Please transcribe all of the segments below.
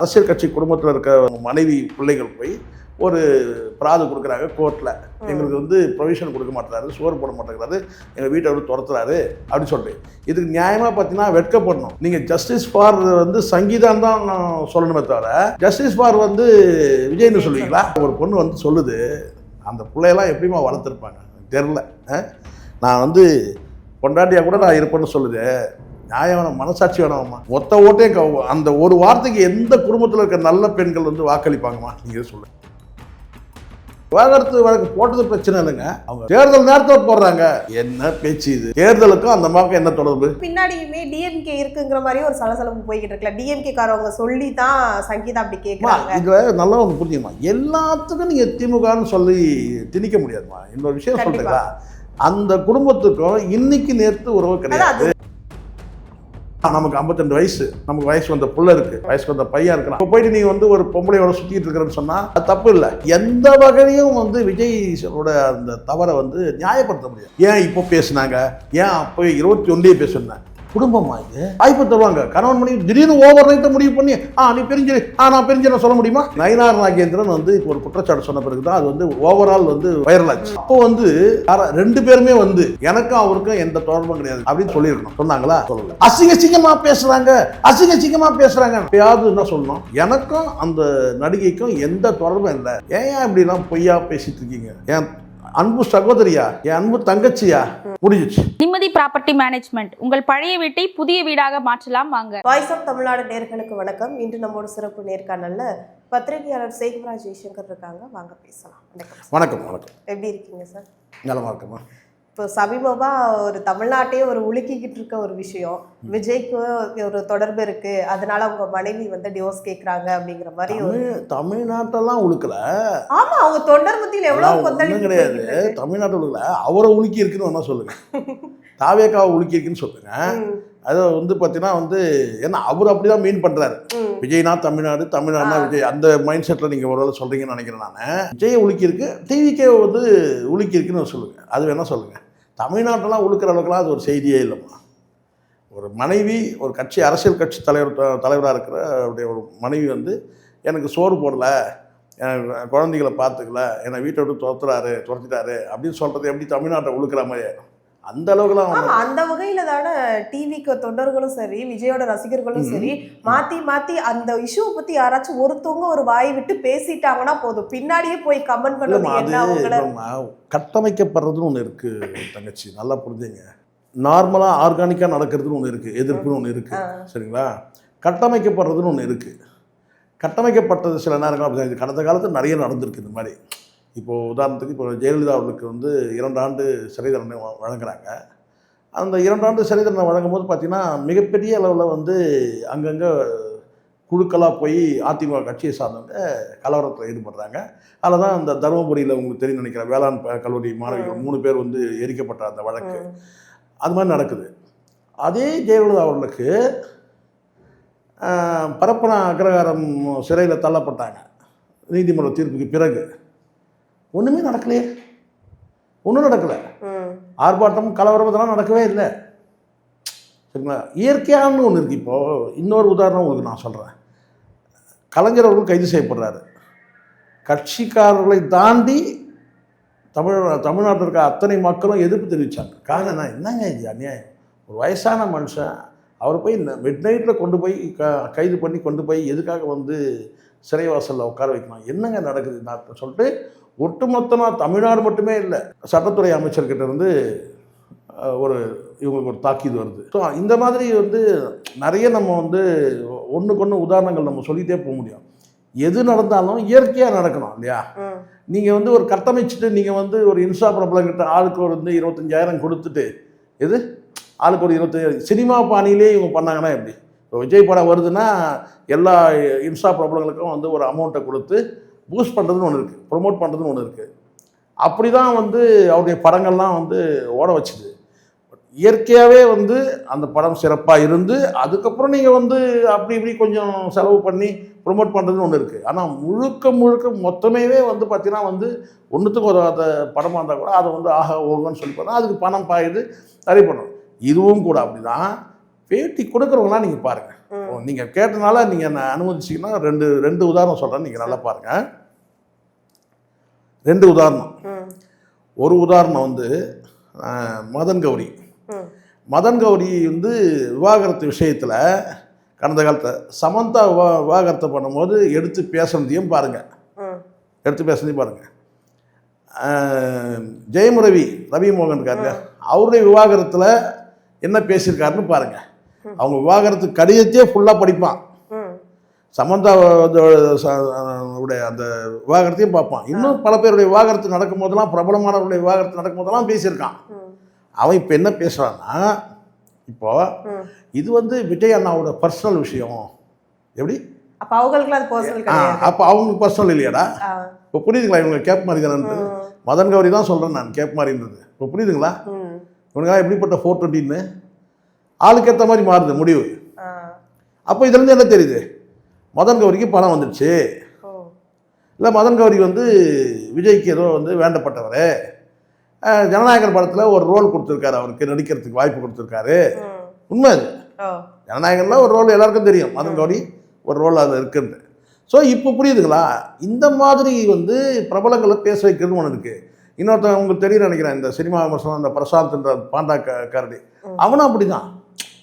அரசியல் கட்சி குடும்பத்தில் இருக்க மனைவி பிள்ளைகள் போய் ஒரு பிராது கொடுக்குறாங்க கோர்ட்டில். எங்களுக்கு ப்ரொவிஷன் கொடுக்க மாட்டேறாரு, சோறு போட மாட்டேங்கிறாரு, எங்கள் வீட்டை விட்டு துரத்துறாரு அப்படின்னு சொல்லிட்டு இதுக்கு நியாயமாக பார்த்தீங்கன்னா வெட்கப்படணும். நீங்கள் ஜஸ்டிஸ் ஃபார் சங்கீதான் தான் சொல்லணுமே தவிர ஜஸ்டிஸ் ஃபார் விஜய்னு சொல்லுவீங்களா? ஒரு பொண்ணு சொல்லுது, அந்த பிள்ளையெல்லாம் எப்படிமா வளர்த்துருப்பாங்க தெரில. நான் பொண்டாட்டியாக கூட நான் இருப்பேன்னு சொல்லுது. நியாயம் வேணும், மனசாட்சி வேணாமா? மொத்த ஓட்டே அந்த ஒரு வார்த்தைக்கு எந்த குடும்பத்தில் இருக்க நல்ல பெண்கள் வாக்களிப்பாங்கம்மா? நீங்கள் சொல்லுங்க. விவாகரத்து வழக்கு போட்டது பிரச்சனை இல்லைங்க, அவங்க தேர்தல் நேரத்தில் போடுறாங்க. என்ன பேச்சு இது? தேர்தலுக்கும் அந்த மாதிரி என்ன தொடர்பு? பின்னாடியுமே டிஎம்கே இருக்குங்கிற மாதிரி ஒரு சலசலப்பு போய்கிட்டு இருக்கல. டிஎம்கே காரவங்க சொல்லி தான் சங்கீதா அப்படி கேட்குறாங்க. இதுல நல்லா புரிஞ்சுமா, எல்லாத்துக்கும் நீங்க திமுகன்னு சொல்லி திணிக்க முடியாதுமா. இன்னொரு விஷயம் சொல்றீங்களா, அந்த குடும்பத்துக்கும் இன்னைக்கு நேற்று உறவு கிடையாது. நமக்கு 52 வயசு, நமக்கு வயசு வந்த புள்ள இருக்கு, வயசுக்கு வந்த பையன் இருக்கிறான். இப்போ போயிட்டு நீங்க ஒரு பொம்பளையோட சுத்திட்டு இருக்கிறன்னு சொன்னா அது தப்பு இல்லை. எந்த வகையிலையும் விஜயோட அந்த தவறை நியாயப்படுத்த முடியாது. ஏன் இப்போ பேசுனாங்க, ஏன் அப்போ 21 பேசுனேன்? குடும்பமா இது? வாய்ப்பு தருவாங்க. கணவன் மணி திடீர்னு ஓவர் நைட்டை முடிவு பண்ணி நீ பிரிஞ்சு நான் பிரிஞ்சு சொல்ல முடியுமா? நயினார் நாகேந்திரன் இப்போ ஒரு குற்றச்சாட்டு சொன்ன பிறகுதான் அது ஓவரால் வைரல் ஆச்சு. அப்போ 2 பேருமே எனக்கும் அவருக்கும் எந்த தொடர்பும் கிடையாது அப்படின்னு சொல்லியிருக்கணும். சொன்னாங்களா? சொல்லல. அசிங்கமா பேசுறாங்க, அசிங்கமா பேசுறாங்க. எப்பயாவது என்ன சொல்லணும், எனக்கும் அந்த நடிகைக்கும் எந்த தொடர்பும் இல்லை. ஏன் இப்படிலாம் பொய்யா பேசிட்டு இருக்கீங்க? ஏன் அன்பு சகோதரியா, என் அன்பு தங்கச்சியா? முடிஞ்சிச்சு. நிம்மதி ப்ராப்பர்ட்டி மேனேஜ்மெண்ட், உங்கள் பழைய வீட்டை புதிய வீடாக மாற்றலாம் வாங்க. வாய்ஸ் ஆஃப் தமிழ்நாடு நேயர்களுக்கு வணக்கம். இன்று நம்மோட சிறப்பு நேர்காணல்ல பத்திரிகையாளர் சேகுராஜ் ஜெய்சங்கர் இருக்காங்க. வாங்க பேசலாம். வணக்கம். வணக்கம். எப்படி இருக்கீங்க சார்? நலமா இருக்குமா? இப்போ சமீபமாக ஒரு தமிழ்நாட்டையே உலுக்கிக்கிட்டு இருக்க ஒரு விஷயம், விஜய்க்கு ஒரு தொடர்பு இருக்கு, அதனால அவங்க மனைவி டிவோர்ஸ் கேட்குறாங்க அப்படிங்கிற மாதிரி. தமிழ்நாட்டெல்லாம் உழுக்கல. ஆமா, அவங்க தொண்டர் மத்தியில் எவ்வளவு கொந்தளிப்பு கிடையாது. தமிழ்நாட்டில் உழுக்கல, அவரை உலுக்கி இருக்குன்னு வேணா சொல்லுங்க. தாவேக்காவை உலுக்கி இருக்குன்னு சொல்லுங்க. அது பார்த்தீங்கன்னா ஏன்னா அவர் அப்படிதான் மீன் பண்றாரு. விஜய்னா தமிழ்நாடு, தமிழ்நாடுனா விஜய், அந்த மைண்ட் செட்டில் நீங்கள் ஒரு வேலை சொல்கிறீங்கன்னு நினைக்கிறேன். நான் விஜயை உலுக்கியிருக்கு, டிவிக்கே உலுக்கியிருக்குன்னு சொல்லுங்கள். அது வேணால் சொல்லுங்கள். தமிழ்நாட்டெல்லாம் உழுக்கிற அளவுக்குலாம் அது ஒரு செய்தியே இல்லைம்மா. ஒரு மனைவி, ஒரு கட்சி, அரசியல் கட்சி தலைவராக இருக்கிற அவருடைய ஒரு மனைவி எனக்கு சோறு போடலை, எனக்கு குழந்தைகளை பார்த்துக்கல, என்னை வீட்டை விட்டு துரத்திட்டாரு அப்படின்னு சொல்கிறது எப்படி தமிழ்நாட்டை உழுக்கிற மாதிரி? அந்த அளவுக்குலாம் அந்த வகையில தானே டிவிக்கு தொண்டர்களும் சரி, விஜயோட ரசிகர்களும் சரி, மாத்தி அந்த இஷ்யூவை பத்தி யாராச்சும் ஒருத்தவங்க ஒரு வாய் விட்டு பேசிட்டாங்கன்னா போதும், பின்னாடியே போய் கமெண்ட் பண்ணுறது. கட்டமைக்கப்படுறதுன்னு ஒன்று இருக்கு தங்கச்சி, நல்லா புரிஞ்சுங்க. நார்மலா ஆர்கானிக்கா நடக்கிறதுன்னு ஒன்று இருக்கு, எதிர்ப்புன்னு ஒன்று இருக்கு, சரிங்களா? கட்டமைக்கப்படுறதுன்னு ஒன்று இருக்கு. கட்டமைக்கப்பட்டது சில நேரங்கள் அப்படி கடந்த காலத்தில் நிறைய நடந்திருக்கு இந்த மாதிரி. இப்போது உதாரணத்துக்கு இப்போ ஜெயலலிதா அவர்களுக்கு 2 ஆண்டு சிறை தண்டனை வழங்குறாங்க. அந்த 2 ஆண்டு சிறை தண்டனை வழங்கும் போது பார்த்திங்கன்னா மிகப்பெரிய அளவில் அங்கங்கே குழுக்களாக போய் அதிமுக கட்சியை சார்ந்தவங்க கலவரத்தில் ஈடுபடுறாங்க. அதில் தான் அந்த தருமபுரியில் உங்களுக்கு தெரியும் நினைக்கிறேன், வேளாண் கல்லூரி மாணவிகள் 3 பேர் எரிக்கப்பட்ட அந்த வழக்கு. அது மாதிரி நடக்குது. அதே ஜெயலலிதா அவர்களுக்கு பரப்பன அக்ரஹாரம் சிறையில் தள்ளப்பட்டாங்க நீதிமன்ற தீர்ப்புக்கு பிறகு. ஒன்றுமே நடக்கலையே, ஒன்றும் நடக்கலை. ஆர்ப்பாட்டம், கலவரம் இதெல்லாம் நடக்கவே இல்லை, சரிங்களா? இயற்கையானு ஒன்று இருக்குது. இப்போது இன்னொரு உதாரணம் உங்களுக்கு நான் சொல்கிறேன். கலைஞர் அவர்கள் கைது செய்யப்படுறாரு. கட்சிக்காரர்களை தாண்டி தமிழ்நாட்டில் இருக்க அத்தனை மக்களும் எதிர்ப்பு தெரிவித்தாங்க. காரணம் என்னங்க இது அநியாயம்? ஒரு வயசான மனுஷன், அவர் போய் மிட் நைட்டில் கொண்டு போய் கைது பண்ணி கொண்டு போய் எதுக்காக சிறைவாசலில் உட்கார வைக்கணும்? என்னங்க நடக்குது நான் சொல்லிட்டு ஒட்டுமொத்தமாக தமிழ்நாடு மட்டுமே இல்லை, சட்டத்துறை அமைச்சர்கிட்ட இவங்களுக்கு ஒரு தாக்கீது வருது. ஸோ இந்த மாதிரி நிறைய நம்ம ஒன்றுக்கு ஒன்று உதாரணங்கள் நம்ம சொல்லிகிட்டே போக முடியும். எது நடந்தாலும் இயற்கையாக நடக்கணும் இல்லையா? நீங்கள் ஒரு கட்டமைச்சிட்டு நீங்கள் ஒரு இன்ஸ்டா பிரபலங்கிட்ட ஆளுக்கு ஒரு 25,000 கொடுத்துட்டு, எது ஆளுக்கு ஒரு 25 சினிமா பாணியிலே இவங்க பண்ணாங்கன்னா எப்படி? இப்போ விஜய் படம் வருதுன்னா எல்லா இன்ஸ்டா பிரபலங்களுக்கும் ஒரு அமௌண்ட்டை கொடுத்து பூஸ்ட் பண்ணுறதுன்னு ஒன்று இருக்குது, ப்ரொமோட் பண்ணுறதுன்னு ஒன்று இருக்குது. அப்படி தான் அவருடைய படங்கள்லாம் ஓட வச்சுது. இயற்கையாகவே அந்த படம் சிறப்பாக இருந்து அதுக்கப்புறம் நீங்கள் அப்படி இப்படி கொஞ்சம் செலவு பண்ணி ப்ரொமோட் பண்ணுறதுன்னு ஒன்று இருக்குது. ஆனால் முழுக்க மொத்தமே பார்த்தீங்கன்னா ஒன்றுத்துக்கு ஒரு அந்த படமாக இருந்தால் கூட அதை ஆக ஓகன்னு சொல்லி பார்த்தா அதுக்கு பணம் பாயுது, நிறைய பண்ணும். இதுவும் கூட அப்படி தான். பேட்டி கொடுக்குறவங்களாம் நீங்கள் பாருங்கள். நீங்கள் கேட்டனால நீங்கள் என்ன அனுமதிச்சிங்கன்னா ரெண்டு உதாரணம் சொல்கிறேன், நீங்கள் நல்லா பாருங்கள். 2 உதாரணம். ஒரு உதாரணம் வந்து மதன் கௌரி. மதன் கௌரி வந்து விவாகரத்து விஷயத்தில் கடந்த காலத்தை சமந்தா விவாகரத்தை பண்ணும்போது எடுத்து பேசுனதையும் பாருங்கள். ஜெயம் ரவி மோகன் இருக்காரு, அவருடைய விவாகரத்தில் என்ன பேசியிருக்காருன்னு பாருங்கள். அவங்க விவாகரத்து கடிதத்தையே ஃபுல்லாக படிப்பான். சமந்தா உடைய அந்த விவாகரத்தையும் பார்ப்பான். இன்னும் பல பேருடைய விவாகரத்து நடக்கும் போதெல்லாம், பிரபலமானவருடைய விவாகரத்து நடக்கும் போதெல்லாம் பேசியிருக்கான். அவன் இப்போ என்ன பேசுகிறான்னா, இப்போ இது வந்து விஜய் அண்ணாவோட பர்சனல் விஷயம். எப்படி அப்போ அவங்களுக்கு பர்சனல் இல்லையாடா? இப்போ புரியுதுங்களா? இவங்க கேப் மாதிரி தானே. மதன் கௌரி தான் சொல்கிறேன் நான், கேப் மாதிரின்றது. இப்போ புரியுதுங்களா? இவனுங்களாம் எப்படிப்பட்ட 420ன்னு ஆளுக்கு ஏற்ற மாதிரி மாறுது முடிவு. அப்போ இதுலேருந்து என்ன தெரியுது? மதன் கௌரிக்கு பணம் வந்துடுச்சு. இல்லை மதன் கௌரி வந்து விஜய்க்கு ஏதோ வந்து வேண்டப்பட்டவர். ஜனநாயகன் படத்தில் ஒரு ரோல் கொடுத்துருக்காரு, அவருக்கு நடிக்கிறதுக்கு வாய்ப்பு கொடுத்துருக்காரு. உண்மை அது. ஜனநாயகனில் ஒரு ரோல் எல்லாருக்கும் தெரியும், மதன் கௌரி ஒரு ரோல் அதில் இருக்குன்னு. ஸோ இப்போ புரியுதுங்களா? இந்த மாதிரி வந்து பிரபலங்களை பேச வைக்கிறதுன்னு ஒன்று இருக்குது. இன்னொருத்தன் உங்களுக்கு தெரியும் நினைக்கிறேன், இந்த சினிமா விமர்சனம், இந்த பிரசாந்த்ன்ற பாண்டா கரடி, அவனும் அப்படி தான்.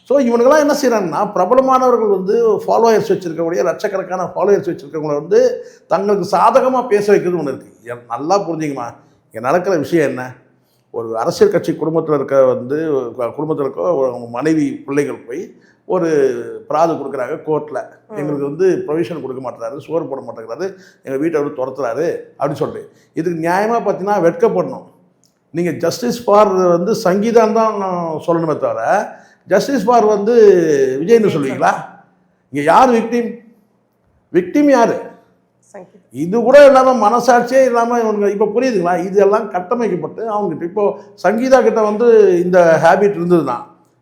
ஸோ இவனுங்களாம் என்ன செய்கிறாங்கன்னா, பிரபலமானவர்கள் வந்து ஃபாலோயர்ஸ் வச்சுருக்கக்கூடிய லட்சக்கணக்கான ஃபாலோயர்ஸ் வச்சுருக்கவங்களை வந்து தங்களுக்கு சாதகமாக பேச வைக்கிறது ஒன்று இருக்குது. நல்லா புரிஞ்சுங்கம்மா, இங்கே நடக்கிற விஷயம் என்ன? ஒரு அரசியல் கட்சி குடும்பத்தில் இருக்க அவங்க மனைவி பிள்ளைகள் போய் ஒரு பிராது கொடுக்குறாங்க கோர்ட்டில். எங்களுக்கு வந்து ப்ரொவிஷன் கொடுக்க மாட்டேறாரு, சோறு போட மாட்டேங்கிறாரு, எங்கள் வீட்டை விட்டு துரத்துறாரு அப்படின்னு சொல்லிட்டு. இதுக்கு நியாயமாக பார்த்தீங்கன்னா வெட்கப்படணும். நீங்கள் ஜஸ்டிஸ் ஃபார் வந்து சங்கீதான் தான் சொல்லணுமே தவிர ஜஸ்டிஸ் ஃபார் வந்து விஜய்னு சொல்லுவீங்களா? இங்கே யார் விக்டிம் யார்? இது கூட இல்லாமல் மனசாட்சியே இல்லாமல் இவங்க இப்போ புரியுதுங்களா? இதெல்லாம் கட்டமைக்கப்பட்டு அவங்ககிட்ட இப்போ சங்கீதா கிட்ட வந்து இந்த ஹேபிட் இருந்ததுன்னா,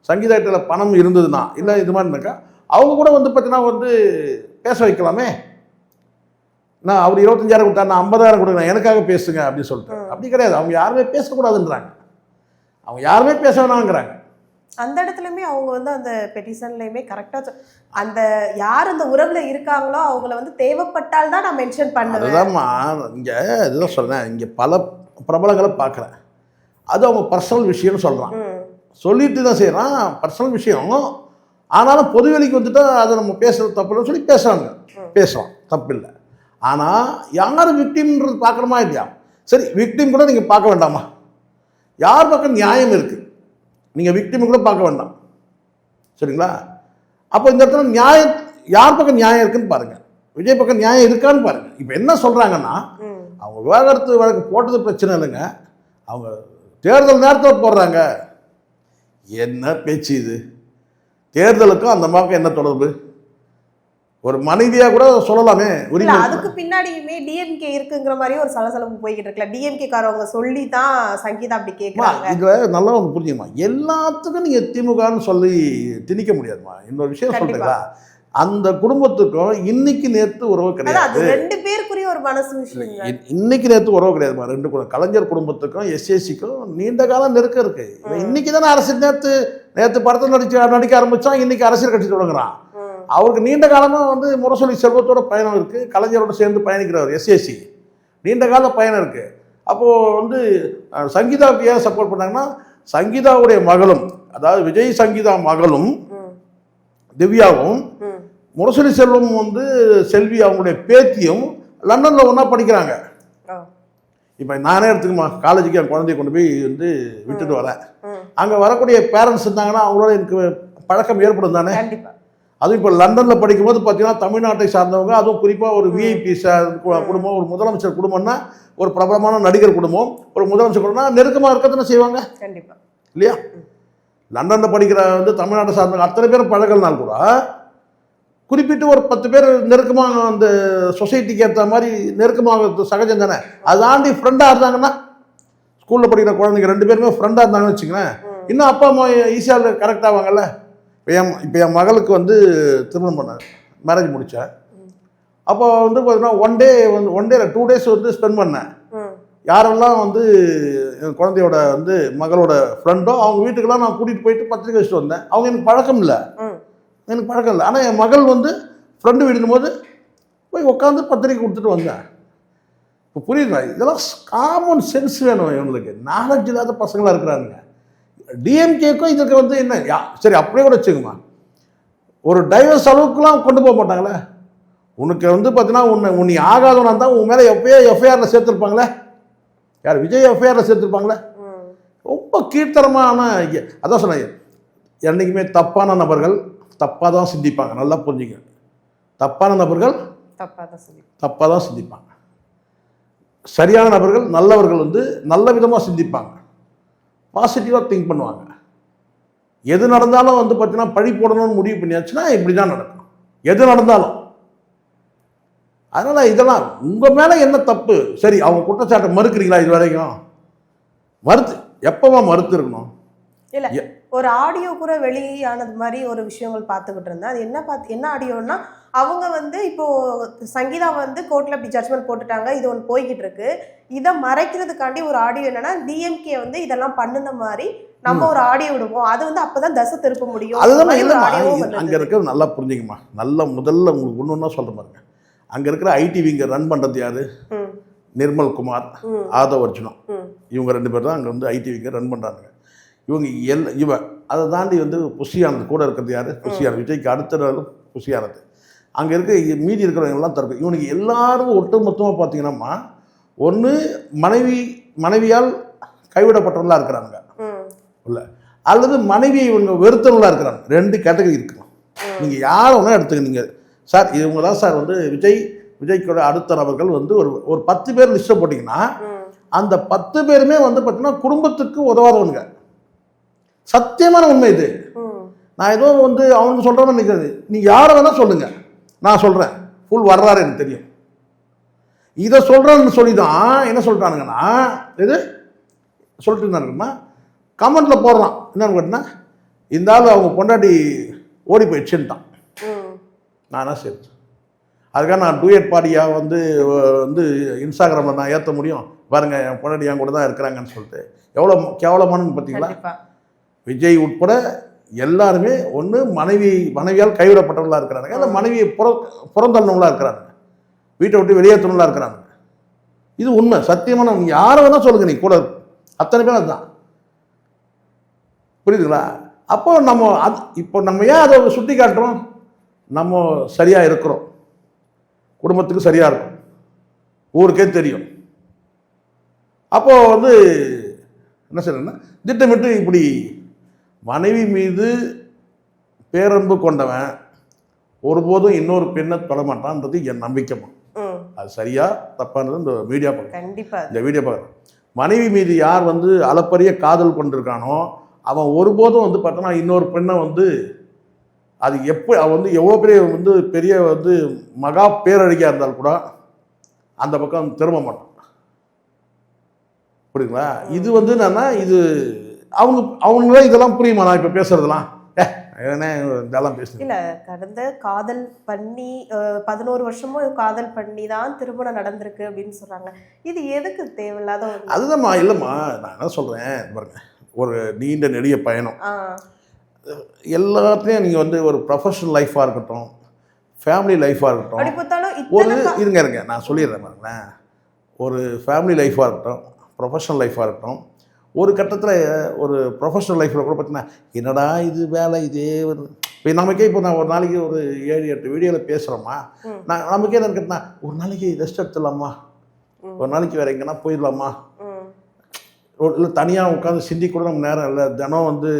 சங்கீதா கிட்ட பணம் இருந்ததுன்னா, இல்லை இது மாதிரி இருந்தாக்கா அவங்க கூட வந்து பார்த்தீங்கன்னா வந்து பேச வைக்கலாமே. நான் அவர் 25,000 கொடுத்தா, நான் 50,000 கொடுக்குறேன், எனக்காக பேசுங்க அப்படின்னு சொல்லிட்டு. அப்படி கிடையாது. அவங்க யாருமே பேசக்கூடாதுன்றாங்க, அவங்க யாருமே பேச வேணாங்கிறாங்க. அந்த இடத்துலையுமே அவங்க வந்து அந்த பெட்டிஷன்லையுமே கரெக்டாக அந்த யார் அந்த உறவுல இருக்காங்களோ அவங்கள வந்து தேவைப்பட்டால் தான் நான் மென்ஷன் பண்ணுவேன். அதுதான்மா இங்கே இதுதான் சொல்கிறேன். இங்கே பல பிரபலங்களை பார்க்குறேன், அது அவங்க பர்சனல் விஷயம்னு சொல்கிறான், சொல்லிட்டு தான் செய்கிறான், பர்சனல் விஷயம். ஆனாலும் பொதுவெளிக்கு வந்துட்டு அதை நம்ம பேசுகிறது தப்புன்னு சொல்லி பேசலாம், தப்பு இல்லை. ஆனால் யார் விக்டிம்ன்றது பார்க்கணுமா இல்லையா? சரி, விக்டிம் கூட நீங்கள் பார்க்க வேண்டாமா? யார் பக்கம் நியாயம் இருக்குது நீங்கள் விக்டிம் கூட பார்க்க வேண்டாம், சரிங்களா? அப்போ இந்த இடத்துல நியாயம், யார் பக்கம் நியாயம் இருக்குன்னு பாருங்கள், விஜய் பக்கம் நியாயம் இருக்கான்னு பாருங்கள். இப்போ என்ன சொல்கிறாங்கன்னா, அவங்க விவாகரத்து வழக்கு போட்டது பிரச்சனை இல்லைங்க, அவங்க தேர்தல் நேரத்தில் போடுறாங்க. என்ன பேச்சு இது? தேர்தலுக்கும் அந்த மாதிரி என்ன தொடர்பு? ஒரு மனைவியா கூட சொல்லலாமே. அதுக்கு பின்னாடியுமே டிஎம்கே இருக்குங்கிற மாதிரி ஒரு சலசலப்பு போய்கிட்டு இருக்குல்ல. டிஎம்கே காரவங்க சொல்லி தான் சங்கீதா அப்படி கேட்குறாங்க. இதுல நல்லா ஒன்று புரிஞ்சுமா, எல்லாத்துக்கும் நீங்க திமுகன்னு சொல்லி திணிக்க முடியாதுமா. இன்னொரு விஷயம் சொல்றீங்களா, அந்த குடும்பத்துக்கும் இன்னைக்கு நேற்று உறவு கிடையாது. 2 பேருக்குரிய ஒரு மனசு விஷயம். இன்னைக்கு நேற்று உறவு கிடையாதுமா. 2 கலைஞர் குடும்பத்துக்கும் எஸ்ஏசிக்கும் நீண்ட காலம் நெருக்கம் இருக்கு. இன்னைக்கு தானே அரசியல் நேற்று படத்தில் நடிக்க ஆரம்பிச்சான், இன்னைக்கு அரசியல் கட்சி தொடங்குறான். அவருக்கு நீண்ட காலமாக வந்து முரசொலி செல்வத்தோட பயணம் இருக்குது, கலைஞரோட சேர்ந்து பயணிக்கிறவர் எஸ்ஏசி, நீண்ட கால பயணம் இருக்குது. அப்போது வந்து சங்கீதாவுக்கு ஏன் சப்போர்ட் பண்ணாங்கன்னா, சங்கீதாவுடைய மகளும், அதாவது விஜய் சங்கீதா மகளும் திவ்யாவும், முரசொலி செல்வம் வந்து செல்வி அவங்களுடைய பேத்தியும் லண்டனில் ஒன்றா படிக்கிறாங்க. இப்போ நானே எடுத்துக்குமா, காலேஜுக்கு என் குழந்தைய கொண்டு போய் வந்து விட்டுட்டு வரேன். அங்கே வரக்கூடிய பேரண்ட்ஸ் இருந்தாங்கன்னா அவங்களோட எனக்கு பழக்கம் ஏற்படும் தானே. அதுவும் இப்போ லண்டனில் படிக்கும்போது பார்த்தீங்கன்னா தமிழ்நாட்டை சார்ந்தவங்க, அதுவும் குறிப்பாக ஒரு விஐபி குடும்பம், ஒரு முதலமைச்சர் குடும்பம்னா, ஒரு பிரபலமான நடிகர் குடும்பம், ஒரு முதலமைச்சர் குடும்பம்னா நெருக்கமாக இருக்கத்தானே செய்வாங்க. கண்டிப்பாக இல்லையா? லண்டனில் படிக்கிற வந்து தமிழ்நாட்டை சார்ந்தவங்க அத்தனை பேர் பழகலனால் கூட குறிப்பிட்டு ஒரு 10 பேர் நெருக்கமாக அந்த சொசைட்டிக்கு ஏற்ற மாதிரி நெருக்கமாக சகஜம் தானே. அதை தாண்டி ஃப்ரெண்டாக இருந்தாங்கன்னா, ஸ்கூலில் படிக்கிற குழந்தைங்க 2 பேருமே ஃப்ரெண்டாக இருந்தாங்கன்னு வச்சுங்களேன், இன்னும் அப்பா அம்மா ஈஸியாக கரெக்ட் ஆவாங்கல்ல. இப்போ என் மகளுக்கு வந்து திருமணம் பண்ணேன், மேரேஜ் முடித்தேன். அப்போ வந்து பார்த்தீங்கன்னா ஒன் டே 2 டேஸ் வந்து ஸ்பெண்ட் பண்ணேன். யாரெல்லாம் வந்து என் குழந்தையோட வந்து மகளோட ஃப்ரெண்டோ அவங்க வீட்டுக்கெல்லாம் நான் கூட்டிகிட்டு போயிட்டு பத்திரிக்கை வச்சுட்டு வந்தேன். அவங்க எனக்கு பழக்கம் இல்லை, எனக்கு பழக்கம் இல்லை. ஆனால் என் மகள் வந்து ஃப்ரெண்டு வீடுனும் போது போய் உட்காந்து பத்திரிக்கை கொடுத்துட்டு வந்தேன். இப்போ புரியுதுங்களா? இதெல்லாம் காமன் சென்ஸ் வேணும் இவங்களுக்கு. நாலேஜ் இல்லாத பசங்களாக இருக்கிறாங்க. டிஎம்கேக்கும் இதுக்கு வந்து என்ன சரி அப்படியே கூட வச்சுக்கோமா, ஒரு டைவர்ஸ் அளவுக்குலாம் கொண்டு போக மாட்டாங்களே. உனக்கு வந்து பார்த்தீங்கன்னா உன்னை ஆகாதவனா தான் உன் மேலே எப்பயோ எஃப்ஐஆரில் சேர்த்துருப்பாங்களே. யார்? விஜய் எஃப்ஐஆரில் சேர்த்துருப்பாங்களே. ரொம்ப கீழ்த்தரமான அதான் சொன்னேன், என்றைக்குமே தப்பான நபர்கள் தப்பாக தான் சிந்திப்பாங்க. நல்லா புரிஞ்சுங்க, தப்பான நபர்கள் தப்பாக தான் சிந்திப்பாங்க. சரியான நபர்கள் நல்லவர்கள் வந்து நல்ல விதமாக சிந்திப்பாங்க, பாசிட்டிவாக திங்க் பண்ணுவாங்க. எது நடந்தாலும் வந்து பார்த்தீங்கன்னா பழி போடணும்னு முடிவு பண்ணியாச்சுன்னா இப்படி தான் நடக்கும் எது நடந்தாலும். அதனால் இதெல்லாம் உங்கள் மேலே என்ன தப்பு? சரி, அவங்க குற்றச்சாட்டை மறுக்கிறீங்களா? இது வரைக்கும் மறுத்து எப்போவா மறுத்து இருக்கணும்? இல்லை, ஒரு ஆடியோ கூட வெளியானது மாதிரி ஒரு விஷயங்கள் பார்த்துக்கிட்டு இருந்தேன். அது என்ன ஆடியோன்னா, அவங்க வந்து இப்போ சங்கீதா வந்து கோர்ட்டில் இப்படி ஜட்மெண்ட் போட்டுட்டாங்க, இது ஒன்று போய்கிட்டு இருக்கு. இதை மறைக்கிறதுக்காண்டி ஒரு ஆடியோ என்னன்னா, டிஎம்கே வந்து இதெல்லாம் பண்ணுன மாதிரி நம்ம ஒரு ஆடியோ விடுவோம், அது வந்து அப்பதான் தசை திருப்ப முடியும். அதுதான் அங்கே இருக்கிறது. நல்லா புரிஞ்சுங்கம்மா. நல்லா முதல்ல உங்களுக்கு ஒன்று ஒன்றா சொல்கிற பாருங்க. அங்கே இருக்கிற ஐடி விங்க ரன் பண்ணுறது யாரு? நிர்மல் குமார், ஆதவ் அர்ஜுனம், இவங்க 2 பேர் தான் அங்கே வந்து ஐடி விங்க ரன் பண்ணுறாங்க. இவங்க அதை தாண்டி வந்து புஷியானது கூட இருக்கிறது யார்? புஷியானது. விஜய்க்கு அடுத்த புஷியானது. அங்கே இருக்க மீதி இருக்கிறவங்கெல்லாம் தரப்பு. இவனுக்கு எல்லாரும் ஒட்டுமொத்தமாக பார்த்தீங்கன்னா ஒன்று மனைவியால் கைவிடப்பட்டவர்களாக இருக்கிறாங்க இல்லை, அல்லது மனைவியை இவங்க வெறுத்தவர்களாக இருக்கிறாங்க. 2 கேட்டகரி இருக்கணும். நீங்கள் யாரை ஒன்றா எடுத்துக்க. நீங்கள் சார் இவங்க தான் சார் வந்து விஜய்க்கோட அடுத்த நபர்கள் வந்து ஒரு 10 பேர் லிஸ்ட்டை போட்டிங்கன்னா அந்த 10 பேருமே வந்து பார்த்தீங்கன்னா குடும்பத்துக்கு உதவாதவனுங்க. சத்தியமான உண்மை இது. நான் ஏதோ வந்து அவனுக்கு சொல்கிறேன்னு நினைக்கிறது. நீங்கள் யாரை வேணால் சொல்லுங்கள், நான் சொல்கிறேன். ஃபுல் வர்றாரு எனக்கு தெரியும். இதை சொல்கிறேன்னு சொல்லி தான் என்ன சொல்லிட்டானுங்கன்னா, இது சொல்லிட்டு இருந்தானுங்கம்மா கமெண்ட்டில் போடுறான். என்னன்னு கேட்டினா, இந்த ஆள் அவங்க பொண்டாட்டி ஓடி போயிடுச்சுன்ட்டான். நான் என்ன சரி, அதுக்காக நான் டூயட் பாடியாக வந்து இன்ஸ்டாகிராமில் நான் ஏற்ற முடியும் பாருங்க, என் பொண்டாட்டி என் கூட தான் இருக்கிறாங்கன்னு சொல்லிட்டு. எவ்வளோ கேவலமானு பார்த்தீங்களா? விஜய் உட்பட எல்லாருமே ஒன்று மனைவியால் கைவிடப்பட்டவர்களாக இருக்கிறாங்க, இல்லை மனைவியை புறந்தள்ளவங்களா இருக்கிறாங்க, வீட்டை விட்டு வெளியேற்றவங்களா இருக்கிறாங்க. இது உண்மை, சத்தியமான. நீங்கள் யாரை வேணால் சொல்லுங்கள், நீ கூட அத்தனை பேர் அதுதான். புரியுதுங்களா? அப்போ இப்போ நம்ம ஏன் அதை சுட்டி காட்டுறோம்? நம்ம சரியாக இருக்கிறோம், குடும்பத்துக்கு சரியாக இருக்கும், ஊருக்கே தெரியும். அப்போது வந்து என்ன செய்யணும்னா, திட்டமிட்டு இப்படி மனைவி மீது பேரன்பு கொண்டவன் ஒருபோதும் இன்னொரு பெண்ணை தொடமாட்டான்றது என் நம்பிக்கைமா. அது சரியா தப்பானது இந்த வீடியோ பார்க்க, இந்த வீடியோ பார்க்குறேன். மனைவி மீது யார் வந்து அளப்பரிய காதல் கொண்டிருக்கானோ அவன் ஒருபோதும் வந்து பார்த்தோன்னா இன்னொரு பெண்ணை வந்து அது அவன் வந்து எவ்வளோ பெரிய மகா பேரழகியாக இருந்தாலும் கூட அந்த பக்கம் திரும்ப மாட்டான். புரியுங்களா? இது வந்து என்னன்னா, இது அவங்களே இதெல்லாம் புரியுமா? நான் இப்போ பேசுறதெல்லாம் இதெல்லாம் பேசுறேன் இல்லை, கடந்த காதல் பண்ணி 11 வருஷமும் காதல் பண்ணி தான் திருமணம் நடந்திருக்கு அப்படின்னு சொல்றாங்க. இது எதுக்கு தேவையில்லாத? அதுதான்மா. இல்லைம்மா, நான் என்ன சொல்றேன் பாருங்க, ஒரு நீண்ட நெடிய பயணம். எல்லாத்தையும் நீங்கள் வந்து ஒரு ப்ரொஃபஷனல் லைஃபாக இருக்கட்டும், ஃபேமிலி லைஃபாக இருக்கட்டும், இருங்க நான் சொல்லிடுறேன் பாருங்களேன். ஒரு ஃபேமிலி லைஃபாக இருக்கட்டும், ப்ரொஃபஷனல் லைஃபாக இருக்கட்டும், ஒரு கட்டத்தில் ஒரு ப்ரொஃபஷனல் லைஃப்பில் கூட பார்த்தீங்கன்னா என்னடா இது வேலை இதே இப்போ நமக்கே இப்போ நான் ஒரு நாளைக்கு ஒரு 7-8 வீடியோவில் பேசுகிறோம்மா, நமக்கே என்ன கேட்டேன்னா ஒரு நாளைக்கு ரெஸ்ட் எடுத்துடலாமா, ஒரு நாளைக்கு வேறு எங்கன்னா போயிடலாமா, இல்லை தனியாக உட்காந்து சிந்தி கூட நம்ம நேரம் இல்லை, தினம் வந்து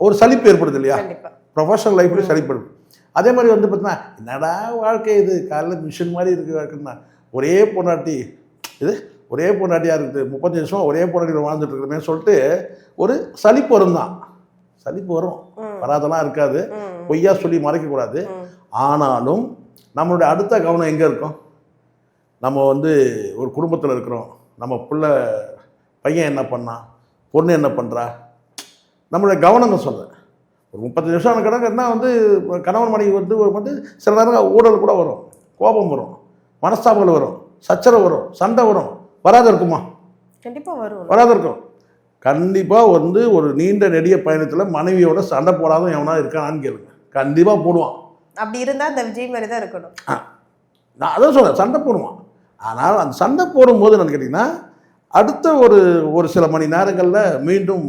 ஒரு சலிப்பு ஏற்படுது இல்லையா? ப்ரொஃபஷனல் லைஃப்லேயும் சலிப்பு ஏற்படுது. அதே மாதிரி வந்து பார்த்தீங்கன்னா என்னடா வாழ்க்கை இது, காலையில் மிஷின் மாதிரி இருக்குது இருக்குன்னா, ஒரே பொண்டாட்டியாக இருக்குது, 35 வருஷம் ஒரே பொண்டாட்டியில் வாழ்ந்துட்டு இருக்கிறமே சொல்லிட்டு ஒரு சலிப்பு வரும் தான். சலிப்பு வரும், வராதெல்லாம் இருக்காது, பொய்யா சொல்லி மறைக்கக்கூடாது. ஆனாலும் நம்மளுடைய அடுத்த கவனம் எங்கே இருக்கும்? நம்ம வந்து ஒரு குடும்பத்தில் இருக்கிறோம், நம்ம பையன் என்ன பண்ணான், பொண்ணு என்ன பண்ணுறா, நம்மளுடைய கவனங்கள் சொல்கிறேன். ஒரு 35 வருஷம் கணக்குன்னா வந்து கணவன் மனைவி வந்து சில நேரம் ஊழல் கூட வரும், கோபம் வரும், மனஸ்தாபங்கள் வரும், சச்சரவு வரும், சண்டை வரும், வராத இருக்குமா? கண்டிப்பா வரும். வராத இருக்கும். கண்டிப்பாக வந்து ஒரு நீண்ட நெடிய பயணத்தில் மனைவியோட சண்டை போடாத எவனா இருக்கானான்னு கேளுங்க, கண்டிப்பாக போடுவான். அப்படி இருந்தால் அந்த விஜய் மாதிரி தான் இருக்கணும். நான் அதான் சொல்கிறேன், சண்டை போடுவான். ஆனால் அந்த சண்டை போடும்போது என்னன்னு கேட்டிங்கன்னா அடுத்த ஒரு சில மணி நேரங்களில் மீண்டும்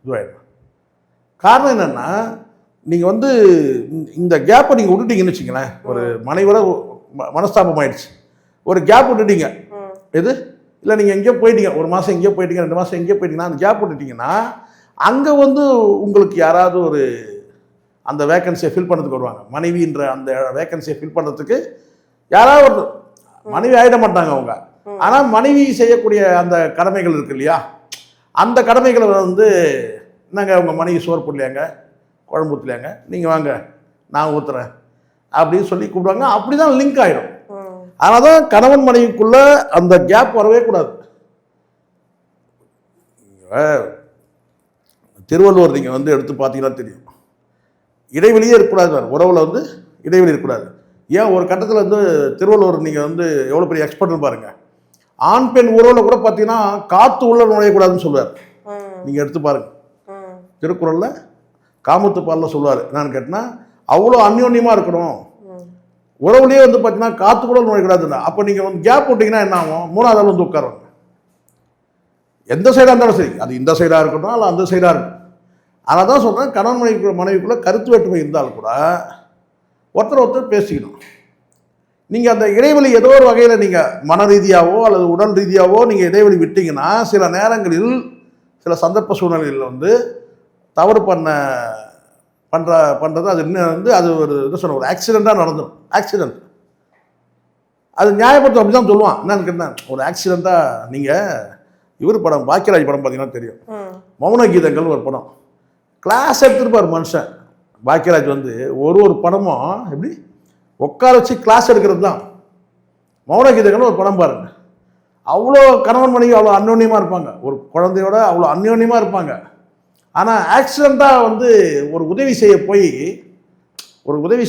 இதுவாயிடும். காரணம் என்னென்னா, நீங்கள் வந்து இந்த கேப்பை நீங்கள் விட்டுட்டீங்கன்னு வச்சுங்களேன், ஒரு மனைவியோட மனஸ்தாபம் ஆயிடுச்சு, ஒரு கேப் விட்டுட்டீங்க, எது இல்லை நீங்கள் எங்கேயோ போயிட்டீங்க, ஒரு மாதம் எங்கேயோ போயிட்டீங்க, 2 மாதம் எங்கேயோ போயிட்டீங்கன்னா அந்த கேப் விட்டுட்டிங்கன்னா அங்கே வந்து உங்களுக்கு யாராவது ஒரு அந்த வேக்கன்சியை ஃபில் பண்ணுறதுக்கு வருவாங்க. மனைவின்ற அந்த வேக்கன்சியை ஃபில் பண்ணுறதுக்கு யாராவது ஒரு மனைவி ஆகிட மாட்டாங்க அவங்க. ஆனால் மனைவி செய்யக்கூடிய அந்த கடமைகள் இருக்கு இல்லையா, அந்த கடமைகளை வந்து என்னங்க உங்கள் மனைவி சோறு போடலையாங்க, குழம்பு ஊற்றலையாங்க, நீங்கள் வாங்க நான் ஊற்றுறேன் அப்படின்னு சொல்லி கூப்பிடுவாங்க. அப்படி தான் லிங்க் ஆகிடும். ஆனால் தான் கணவன் மனைவிக்குள்ள அந்த கேப் வரவே கூடாது. திருவள்ளுவர் நீங்கள் வந்து எடுத்து பார்த்தீங்கன்னா தெரியும், இடைவெளியே இருக்கக்கூடாது, உறவில் வந்து இடைவெளி இருக்கக்கூடாது. ஏன் ஒரு கட்டத்தில் வந்து திருவள்ளுவர் நீங்கள் வந்து எவ்வளோ பெரிய எக்ஸ்பர்ட்னு பாருங்கள், ஆண் பெண் உறவில் கூட பார்த்தீங்கன்னா காற்று உள்ள நுழையக்கூடாதுன்னு சொல்லுவார். நீங்கள் எடுத்து பாருங்கள், திருக்குறளில் காமத்து பாலில் சொல்லுவார். என்னன்னு கேட்டால் அவ்வளோ அந்யோன்யமாக இருக்கணும், உறவுலேயே வந்து பார்த்தீங்கன்னா காற்று கூட நுழையக்கூடாதுன்னா. அப்போ நீங்கள் வந்து கேப் போட்டிங்கன்னா என்ன ஆகும், 3வது ஆள் வந்து உட்காருவாங்க. எந்த சைடாக இருந்தாலும் சரி, அது இந்த சைடாக இருக்கட்டும் இல்லை அந்த சைடாக இருக்கும். அதனால் தான் சொல்கிறேன், கணவன் மனைவிக்குள்ளே கருத்து வேற்றுமை இருந்தாலும் கூட ஒருத்தர் பேசிக்கணும். நீங்கள் அந்த இடைவெளி ஏதோ ஒரு வகையில் நீங்கள் மன ரீதியாகவோ அல்லது உடல் ரீதியாகவோ நீங்கள் இடைவெளி விட்டீங்கன்னா சில நேரங்களில் சில சந்தர்ப்ப சூழ்நிலைகளில் வந்து தவறு பண்ணுறது அது இன்னும் வந்து அது ஒரு என்ன சொல்ல ஒரு ஆக்சிடெண்ட்டாக நடந்துடும். ஆக்சிடெண்ட் அது நியாயப்படுத்தும், அப்படி தான் சொல்லுவான். என்னன்னு கேட்டேன், ஒரு ஆக்சிடெண்ட்டாக நீங்கள் இவர் படம் பாக்கியராஜ் படம் பார்த்தீங்கன்னா தெரியும், மௌன கீதங்கள் ஒரு படம் கிளாஸ் எடுத்துருப்பார் மனுஷன். பாக்கியராஜ் வந்து ஒரு படமும் எப்படி உட்கார வச்சு கிளாஸ் எடுக்கிறது தான். மௌன கீதங்கள் ஒரு படம் பாருங்க, அவ்வளோ கணவன் மனைவி அவ்வளோ அந்யோன்யமாக இருப்பாங்க, ஒரு குழந்தையோட அவ்வளோ அந்யோன்யமாக இருப்பாங்க. ஆனால் ஆக்சிடெண்ட்டாக வந்து ஒரு உதவி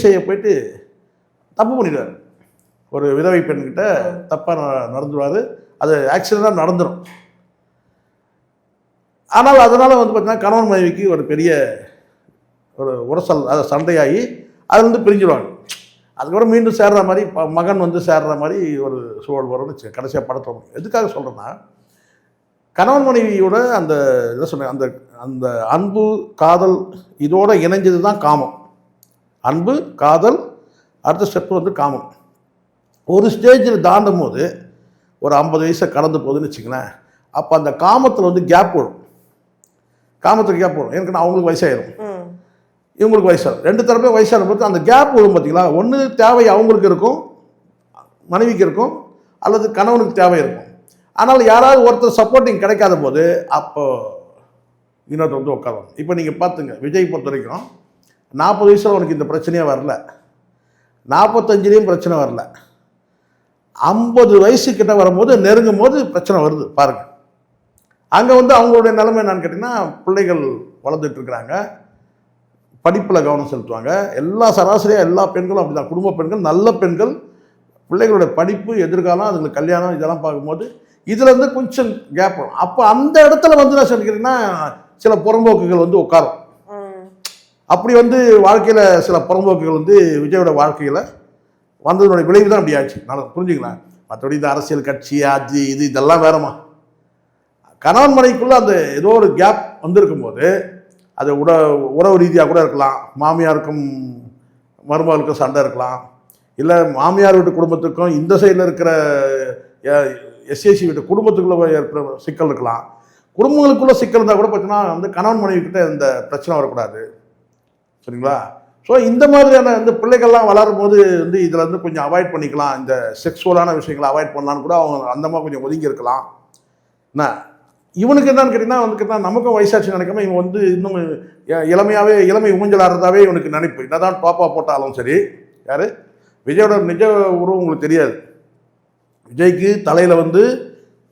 செய்ய போயிட்டு தப்பு பண்ணிடுவார். ஒரு விதவை பெண்கிட்ட தப்பாக நடந்துடுவார், அது ஆக்சிடெண்ட்டாக நடந்துடும். ஆனால் அதனால் வந்து பார்த்தீங்கன்னா கணவன் மனைவிக்கு ஒரு பெரிய ஒரு உரசல், அதை சண்டையாகி அதுலேருந்து பிரிஞ்சிடுவாங்க. அதுக்கப்புறம் மீண்டும் சேர்ற மாதிரி மகன் வந்து சேர்ற மாதிரி ஒரு சூழல் வரும்னு கடைசியாக படத்தோம். எதுக்காக சொல்கிறேன்னா, கணவன் மனைவியோட அந்த என்ன சொன்ன அந்த அந்த அன்பு காதல் இதோட இணைஞ்சது தான் காமம். அன்பு காதல் அடுத்த ஸ்டெப்பு வந்து காமம். ஒரு ஸ்டேஜில் தாண்டும் போது ஒரு 50 வயசை கடந்து போகுதுன்னு வச்சுங்களேன், அப்போ அந்த காமத்தில் வந்து கேப் வரும். காமத்துக்கு கேப் வரும். எனக்கு அவங்களுக்கு வயசாயிடும், இவங்களுக்கு வயசாகும், 2 தரப்பே வயசாகும் போது அந்த கேப் வரும். பார்த்தீங்களா, ஒன்று தேவை அவங்களுக்கு இருக்கும், மனைவிக்கு இருக்கும், அல்லது கணவனுக்கு தேவை இருக்கும். ஆனால் யாராவது ஒருத்தர் சப்போர்ட்டிங் கிடைக்காத போது அப்போ இன்னொருத்தர் வந்து உட்காருவாங்க. இப்போ நீங்கள் பார்த்துங்க, விஜய் பொறுத்த வரைக்கும் 40 வயசில் உனக்கு இந்த பிரச்சனையே வரல, 45லேயும் பிரச்சனை வரல, 50 வயசுக்கிட்ட வரும்போது நெருங்கும் போது பிரச்சனை வருது பாருங்கள். அங்கே வந்து அவங்களுடைய நிலைமை என்னன்னு கேட்டிங்கன்னா, பிள்ளைகள் வளர்ந்துட்டு இருக்கிறாங்க, படிப்பில் கவனம் செலுத்துவாங்க. சராசரியாக எல்லா பெண்களும் அப்படி தான். குடும்ப பெண்கள், நல்ல பெண்கள், பிள்ளைகளுடைய படிப்பு, எதிர்காலம், அதுங்களுக்கு கல்யாணம், இதெல்லாம் பார்க்கும்போது இதுலேருந்து கொஞ்சம் கேப் வரும். அப்போ அந்த இடத்துல வந்து நான் சொல்லிக்கிறேன்னா சில புறம்போக்குகள் வந்து உட்காரும். அப்படி வந்து வாழ்க்கையில் சில புறம்போக்குகள் வந்து விஜயோட வாழ்க்கையில் வந்ததனுடைய விளைவு தான் அப்படி ஆச்சு. நான் புரிஞ்சுக்கலாம். மற்றபடி இந்த அரசியல் கட்சி அது இதெல்லாம் வேறமா. கணவன் மனைவிக்குள்ளே அந்த ஏதோ ஒரு கேப் வந்திருக்கும் போது அது உறவு ரீதியாக கூட இருக்கலாம், மாமியாருக்கும் மருமகளுக்கும் சண்டை இருக்கலாம், இல்லை மாமியார் வீட்டு குடும்பத்துக்கும் இந்த சைடில் இருக்கிற எஸ்ஏசி வீட்டு குடும்பத்துக்குள்ளே ஏற்படுற சிக்கல் இருக்கலாம். குடும்பங்களுக்குள்ளே சிக்கல் இருந்தால் கூட பார்த்தீங்கன்னா வந்து கணவன் மனைவி கிட்ட இந்த பிரச்சனை வரக்கூடாது, சரிங்களா? ஸோ இந்த மாதிரியான இந்த பிள்ளைகள்லாம் வளரும் போது வந்து இதில் வந்து கொஞ்சம் அவாய்ட் பண்ணிக்கலாம், இந்த செக்ஸுவலான விஷயங்களை அவாய்ட் பண்ணலான்னு கூட அவங்க அந்த மாதிரி கொஞ்சம் ஒதுங்கி இருக்கலாம். என்ன இவனுக்கு என்னன்னு கேட்டிங்கன்னா வந்து கேட்டால் நமக்கும் வயசாட்சி நினைக்காம இவன் வந்து இன்னும் இளமை ஊஞ்சலாடுறதாவே இவனுக்கு நினைப்பு. என்னதான் டோப்பா போட்டாலும் சரி. யார் விஜயோட நிஜ உருவம் உங்களுக்கு தெரியாது. விஜய்க்கு தலையில் வந்து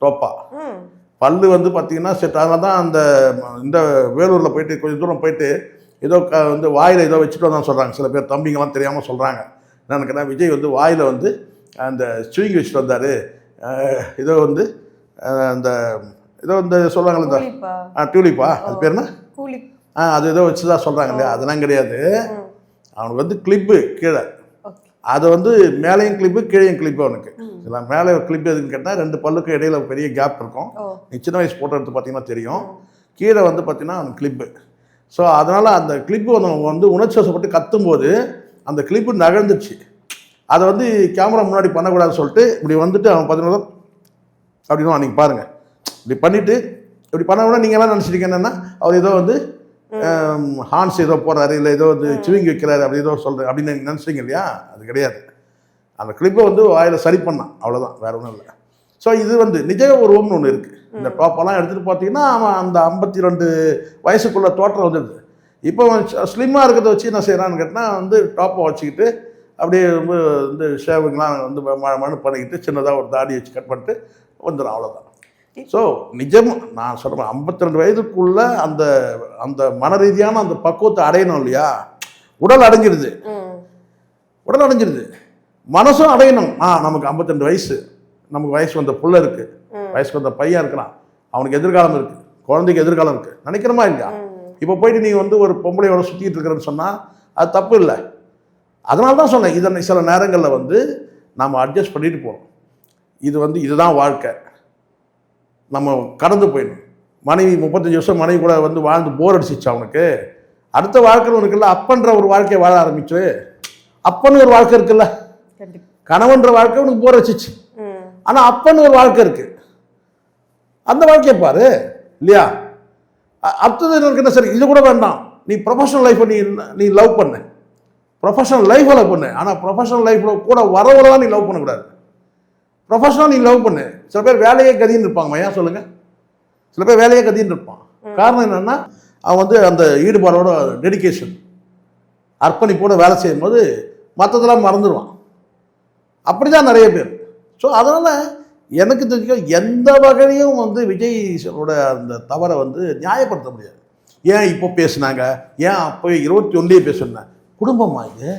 டோப்பா, பல்லு வந்து பார்த்தீங்கன்னா செட். அதனால தான் அந்த இந்த வேலூரில் போயிட்டு கொஞ்சம் தூரம் போயிட்டு ஏதோ வந்து வாயில் ஏதோ வச்சுட்டு வந்தான்னு சொல்கிறாங்க. சில பேர் தம்பிங்கெல்லாம் தெரியாமல் சொல்கிறாங்க. என்னன்னு கேட்டால் விஜய் வந்து வாயில் வந்து அந்த ஸ்விங் வச்சுட்டு வந்தார், ஏதோ வந்து இந்த ஏதோ இந்த சொல்கிறாங்களே இந்த கூலிப்பா. டியூலிப்பா அது பேர் என்ன கூலி. அது ஏதோ வச்சு தான் சொல்கிறாங்க இல்லையா, அதெல்லாம் கிடையாது. அவனுக்கு வந்து கிளிப்பு கீழே, ஓகே. அது வந்து மேலேயும் கிளிப்பு கீழேயும் கிளிப்பு அவனுக்கு. இல்லை மேலே கிளிப்பு எதுன்னு கேட்டால் 2 பல்லுக்கு இடையில பெரிய கேப் இருக்கும். நீ சின்ன வயசு ஃபோட்டோ எடுத்து பார்த்தீங்கன்னா தெரியும். கீழே வந்து பார்த்தீங்கன்னா அவனுக்கு கிளிப்பு. ஸோ அதனால் அந்த கிளிப்பு வந்து உணர்ச்சி வசப்பட்டு கத்தும்போது அந்த கிளிப்பு நகர்ந்துச்சு. அதை வந்து கேமரா முன்னாடி பண்ணக்கூடாதுன்னு சொல்லிட்டு இப்படி வந்துட்டு அவன் பார்த்தீங்கன்னா அப்படின்னு அன்றைக்கி பாருங்கள் இப்படி பண்ணிவிட்டு இப்படி பண்ண கூட நீங்கள் எல்லாம் நினச்சிட்டீங்க என்னென்னா அவர் ஏதோ வந்து ஹான்ஸ் ஏதோ போடுறாரு, இல்லை ஏதோ வந்து சிவிங் வைக்கிறாரு, அப்படி ஏதோ சொல்கிறார் அப்படின்னு நினச்சிங்க இல்லையா. அது கிடையாது. அந்த கிளிப்பை வந்து வாயில் சரி பண்ணான், அவ்வளோதான், வேறு ஒன்றும் இல்லை. ஸோ இது வந்து நிஜ உருவம்னு ஒன்று இருக்குது. இந்த டாப்பெல்லாம் எடுத்துகிட்டு பார்த்தீங்கன்னா அவன் அந்த 52 வயசுக்குள்ளே தோற்றம் வந்துடுது. இப்போ ஸ்லிம்மாக இருக்கிறத வச்சு என்ன செய்கிறான்னு கேட்டால் வந்து டாப்பை வச்சுக்கிட்டு அப்படியே வந்து ஷேவிங்லாம் வந்து மண் பண்ணிக்கிட்டு சின்னதாக ஒரு தாடி வச்சு கட் பண்ணிட்டு வந்துடும், அவ்வளோதான். ஸோ நிஜம் நான் சொல்கிறேன், 52 வயதுக்குள்ள அந்த அந்த மன ரீதியான அந்த பக்குவத்தை அடையணும் இல்லையா. உடல் அடைஞ்சிருது, உடல் அடைஞ்சிருது, மனசும் அடையணும். நமக்கு 52 வயசு, நமக்கு வயசு வந்த புள்ள இருக்குது, வயசுக்கு வந்த பையன் இருக்கிறான், அவனுக்கு எதிர்காலம் இருக்குது, குழந்தைக்கு எதிர்காலம் இருக்குது நினைக்கிறமா இல்லையா. இப்போ போயிட்டு நீங்கள் வந்து ஒரு பொம்பளையோட சுற்றிட்டு இருக்கிறேன்னு சொன்னால் அது தப்பு இல்லை. அதனால தான் சொன்னேன், இதை சில நேரங்களில் வந்து நம்ம அட்ஜஸ்ட் பண்ணிட்டு போகணும். இது வந்து இதுதான் வாழ்க்கை, நம்ம கடந்து போயிடணும். மனைவி 35 வருஷம் மனைவி கூட வந்து வாழ்ந்து போர் அடிச்சிச்சு அவனுக்கு. அடுத்த வாழ்க்கையில் உனக்கு இல்லை அப்பன்ற ஒரு வாழ்க்கையை வாழ ஆரம்பிச்சு, அப்பன்னு ஒரு வாழ்க்கை இருக்குல்ல, கணவன்ற வாழ்க்கை உனக்கு போர் அடிச்சிச்சு, ஆனால் அப்பன்னு ஒரு வாழ்க்கை இருக்கு, அந்த வாழ்க்கையை பாரு இல்லையா. அடுத்தது எனக்கு என்ன சரி, இது கூட வேண்டாம், நீ ப்ரொஃபஷனல் லைஃப்பை நீ லவ் பண்ணு, ப்ரொஃபஷனல் லைஃப்பை லவ் பண்ணு. ஆனால் ப்ரொஃபஷனல் லைஃப்பில் கூட வரவரெல்லாம் நீ லவ் பண்ணக்கூடாது. ப்ரொஃபஷனல் நீ லவ் பண்ணு. சில பேர் வேலையே கதின்னு இருப்பாங்க, ஏன் சொல்லுங்கள். சில பேர் வேலையே கதின்னு இருப்பான். காரணம் என்னென்னா அவன் வந்து அந்த ஈடுபாடோட டெடிக்கேஷன் அர்ப்பணிப்போடு வேலை செய்யும் போது மற்றதெல்லாம் மறந்துடுவான். அப்படி தான் நிறைய பேர். ஸோ அதனால் எனக்கு தெரிஞ்ச எந்த வகையிலையும் வந்து விஜயோட அந்த தவறை வந்து நியாயப்படுத்த முடியாது. ஏன் இப்போ பேசுனாங்க, ஏன் அப்போ 21 பேசுனேன், குடும்பமா இது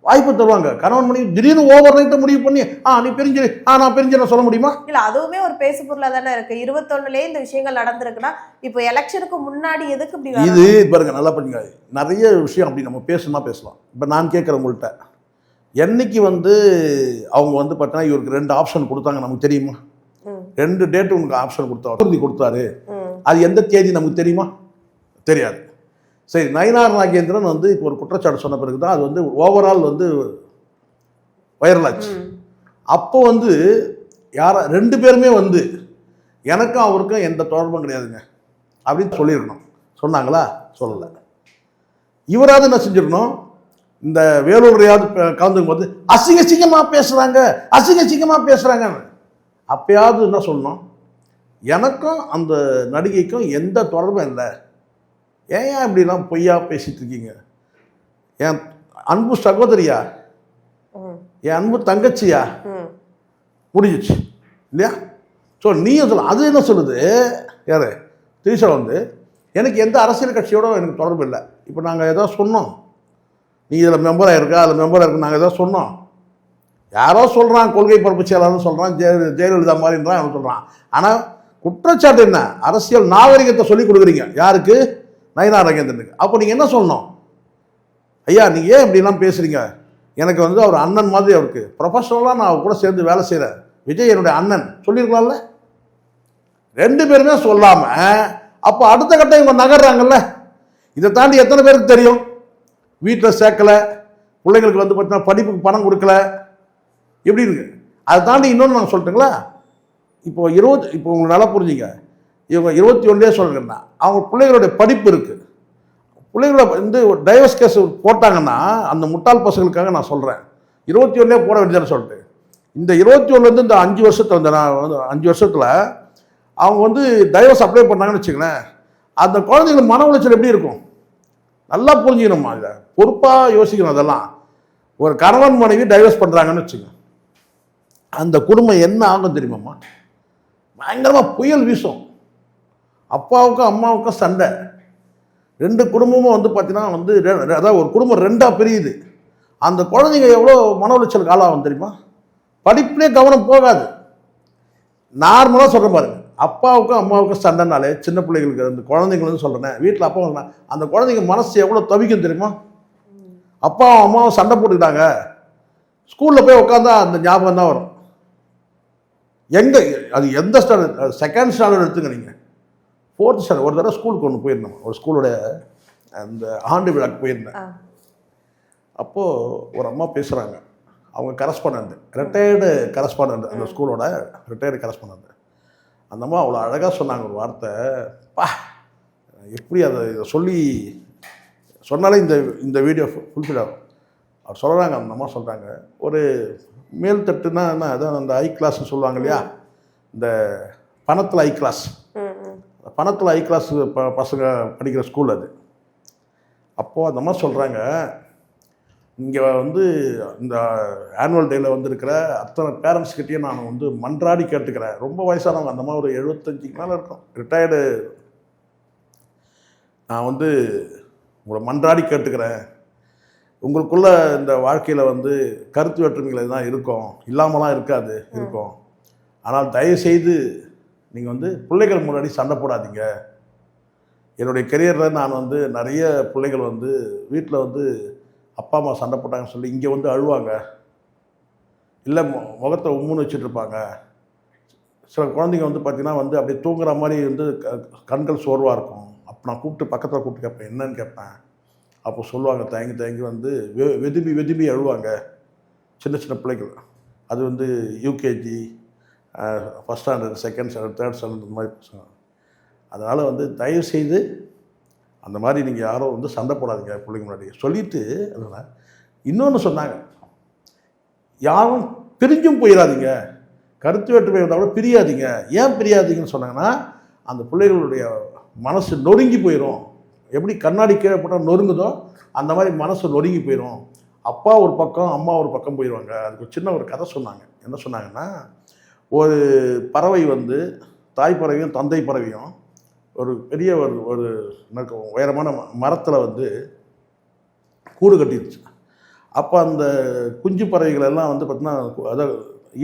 வாய்ப்பு தருவாங்க. கணவன் மணி திடீர்னு ஓவர் நைட்டை முடிவு பண்ணி நீ பிரிஞ்சு நான் பிரிஞ்சு சொல்ல முடியுமா? இல்ல, அதுவுமே ஒரு பேசு பொருளா தானே இருக்கு. 21லயே இந்த விஷயங்கள் நடந்திருக்குன்னா இப்போ எலெக்ஷனுக்கு முன்னாடி எதுக்கு இப்படி இது பாருங்க, நல்லா பண்ணுங்க. நிறைய விஷயம் அப்படி நம்ம பேசணுமா பேசலாம். இப்போ நான் கேட்குறேன் உங்கள்கிட்ட, என்னைக்கு வந்து அவங்க வந்து பார்த்தீங்கன்னா இவருக்கு 2 ஆப்ஷன் கொடுத்தாங்க நமக்கு தெரியுமா? 2 டேட்டு உங்களுக்கு ஆப்ஷன் கொடுத்தாரு. அது எந்த தேதி நமக்கு தெரியுமா? தெரியாது. சரி, நயினார் நாகேந்திரன் வந்து இப்போ ஒரு குற்றச்சாட்டு சொன்ன பிறகு தான் அது வந்து ஓவரால் வந்து வைரல் ஆச்சு. அப்போ வந்து 2 பேருமே வந்து எனக்கும் அவருக்கும் எந்த தொடர்பும் கிடையாதுங்க அப்படின்னு சொல்லியிருக்கணும். சொன்னாங்களா? சொல்லலை. இவராது என்ன செஞ்சிடணும், இந்த வேலூரையாவது கலந்துக்கும் போது அசிங்கமாக பேசுகிறாங்க அப்பயாவது என்ன சொல்லணும், எனக்கும் அந்த நடிகைக்கும் எந்த தொடர்பும் இல்லை, ஏன் இப்படிலாம் பொய்யா பேசிட்டு இருக்கீங்க, என் அன்பு சகோதரியா, என் அன்பு தங்கச்சியா, முடிஞ்சிச்சு இல்லையா. ஸோ நீயும் சொல்ல, அது என்ன சொல்லுது, யார் திரிஷா வந்து எனக்கு எந்த அரசியல் கட்சியோட எனக்கு தொடர்பு இல்லை. இப்போ நாங்கள் ஏதோ சொன்னோம், நீ இதில் மெம்பராக இருக்கா, அதில் மெம்பராக இருக்கு, நாங்கள் ஏதோ சொன்னோம், யாரோ சொல்கிறான், கொள்கை பரப்பு செயலாளர்னு சொல்கிறான், ஜெயலலிதா மாதிரின்றான் அவன் சொல்கிறான். ஆனால் குற்றச்சாட்டு என்ன, அரசியல் நாகரிகத்தை சொல்லிக் கொடுக்குறீங்க யாருக்கு, நயினார் நாகேந்திரனுக்கு. அப்போ நீங்கள் என்ன சொல்லணும், ஐயா நீங்கள் ஏன் இப்படிலாம் பேசுகிறீங்க, எனக்கு வந்து அவர் அண்ணன் மாதிரி, அவருக்கு ப்ரொஃபஷனலாக நான் அவர் கூட சேர்ந்து வேலை செய்கிறேன், விஜய் என்னுடைய அண்ணன் சொல்லியிருக்கலாம்ல. 2 பேருமே சொல்லாமல் அப்போ அடுத்த கட்டம் இவங்க நகர்றாங்கல்ல. இதை தாண்டி எத்தனை பேருக்கு தெரியும், வீட்டில் சேர்க்கலை, பிள்ளைங்களுக்கு வந்து பார்த்தீங்கன்னா படிப்புக்கு பணம் கொடுக்கல, எப்படி இருக்கு. அதை தாண்டி இன்னொன்று நான் சொல்லட்டுங்களா, இப்போ உங்களுக்கு நல்லா புரிஞ்சுங்க, இவங்க 21 சொல்கிறேன்னா அவங்க பிள்ளைகளுடைய படிப்பு இருக்குது. பிள்ளைகளோட வந்து ஒரு டைவர்ஸ் கேஸ் போட்டாங்கன்னா அந்த முட்டாள் பசங்களுக்காக நான் சொல்கிறேன், 21 போட வேண்டியதுன்னு சொல்லிட்டு, இந்த 21 இந்த 5 வருஷத்தில் வந்து நான் வந்து 5 வருஷத்தில் அவங்க வந்து டைவர்ஸ் அப்ளை பண்ணாங்கன்னு வச்சுக்கங்களேன், அந்த குழந்தைங்களுக்கு மன உளைச்சல் எப்படி இருக்கும் நல்லா புரிஞ்சுக்கணுமா. இதை பொறுப்பாக யோசிக்கணும். அதெல்லாம் ஒரு கணவன் மனைவி டைவர்ஸ் பண்ணுறாங்கன்னு வச்சுங்க, அந்த குடும்பம் என்ன ஆகும் தெரியுமாம்மா, பயங்கரமாக புயல் வீசும், அப்பாவுக்கும் அம்மாவுக்கும் சண்டை, 2 குடும்பமும் வந்து பார்த்தீங்கன்னா வந்து அதாவது ஒரு குடும்பம் 2ஆக பிரியுது. அந்த குழந்தைங்க எவ்வளோ மன உளைச்சலுக்கு ஆளாகும் தெரியுமா, படிப்புலேயே கவனம் போகாது. நார்மலாக சொல்கிறேன் பாருங்க, அப்பாவுக்கும் அம்மாவுக்கும் சண்டைனாலே சின்ன பிள்ளைகளுக்கு அந்த குழந்தைங்களும் சொல்கிறேன், வீட்டில் அப்பா அந்த குழந்தைங்க மனசு எவ்வளோ தவிக்கும் தெரியுமா? அப்பாவும் அம்மாவும் சண்டை போட்டுக்கிட்டாங்க, ஸ்கூலில் போய் உட்காந்தா அந்த ஞாபகம் தான் வரும். எங்கே அது எந்த ஸ்டாண்டர்ட், செகண்ட் ஸ்டாண்டர்ட் எடுத்துங்க நீங்கள், 4th ஸ்டாண்டர்ட். ஒரு தடவை ஸ்கூலுக்கு ஒன்று போயிருந்தோம், ஒரு ஸ்கூலோட அந்த ஆண்டு விழாக்கு போயிருந்தேன். அப்போது ஒரு அம்மா பேசுகிறாங்க, அவங்க கரஸ்பாண்டன்ட், ரிட்டையர்டு கரஸ்பாண்டன்ட், அந்த ஸ்கூலோட ரிட்டையர்டு கரஸ்பாண்டன்ட். அந்த அம்மா அவ்வளோ அழகாக சொன்னாங்க ஒரு வார்த்தை, பா எப்படி அதை இதை சொல்லி சொன்னாலே இந்த வீடியோ ஃபுல்ஃபில் ஆகும். அவர் சொல்கிறாங்க, அந்த அம்மா சொல்கிறாங்க, ஒரு மேல் தட்டுனா என்ன, அதான் அந்த ஹை கிளாஸ்ன்னு சொல்லுவாங்க இல்லையா, இந்த பணத்தில் ஹை கிளாஸ், பணத்தில் ஹை கிளாஸ் பசங்க படிக்கிற ஸ்கூல் அது. அப்போது அந்த அம்மா சொல்கிறாங்க, இங்கே வந்து இந்த ஆனுவல் டேயில் வந்திருக்கிற அத்தனை பேரண்ட்ஸ்கிட்டையும் நான் வந்து மன்றாடி கேட்டுக்கிறேன். ரொம்ப வயசானவங்க, அந்த மாதிரி ஒரு 75 மேலே இருக்கும், ரிட்டையர்டு. நான் வந்து உங்களை மன்றாடி கேட்டுக்கிறேன், உங்களுக்குள்ள இந்த வாழ்க்கையில் வந்து கருத்து வேற்றுமைகள் தான் இருக்கும், இல்லாமலாம் இருக்காது, இருக்கும். ஆனால் தயவுசெய்து நீங்கள் வந்து பிள்ளைகள் முன்னாடி சண்டை போடாதீங்க. என்னுடைய கெரியரில் நான் வந்து நிறைய பிள்ளைகள் வந்து வீட்டில் வந்து அப்பா அம்மா சண்டை போட்டாங்கன்னு சொல்லி இங்கே வந்து அழுவாங்க, இல்லை முகத்தை உம்முன்னு வச்சுட்டு இருப்பாங்க. சில குழந்தைங்க வந்து பார்த்திங்கன்னா வந்து அப்படியே தூங்குற மாதிரி வந்து கண்கள் சோர்வாக இருக்கும். அப்போ நான் கூப்பிட்டு பக்கத்தில் கூப்பிட்டு கேட்பேன், என்னன்னு கேட்பேன். அப்போ சொல்லுவாங்க, தயங்கி தயங்கி வந்து வெதும்பி அழுவாங்க, சின்ன சின்ன பிள்ளைகள். அது வந்து UKG, first standard, second standard, third standard, இந்த மாதிரி பசங்க. அதனால் வந்து தயவுசெய்து அந்த மாதிரி நீங்கள் யாரும் வந்து சண்டை போடாதீங்க பிள்ளைங்க முன்னாடி சொல்லிவிட்டு. அதனால் இன்னொன்று சொன்னாங்க, யாரும் பிரிஞ்சும் போயிடாதீங்க, கருத்து வேற்றுமை இருந்தால் கூட பிரியாதீங்க. ஏன் பிரியாதீங்கன்னு சொன்னாங்கன்னா, அந்த பிள்ளைகளுடைய மனசு நொறுங்கி போயிடும். எப்படி கண்ணாடி கீழே போட்டால் நொறுங்குதோ அந்த மாதிரி மனசு நொறுங்கி போயிடும். அப்பா ஒரு பக்கம் அம்மா ஒரு பக்கம் போயிடுவாங்க. அதுக்கு சின்ன ஒரு கதை சொன்னாங்க. என்ன சொன்னாங்கன்னா, ஒரு பறவை வந்து தாய் பறவையும் தந்தை பறவையும் ஒரு பெரிய ஒரு உயரமான மரத்தில் வந்து கூடு கட்டிடுச்சு. அப்போ அந்த குஞ்சு பறவைகள் எல்லாம் வந்து பார்த்திங்கன்னா, அதாவது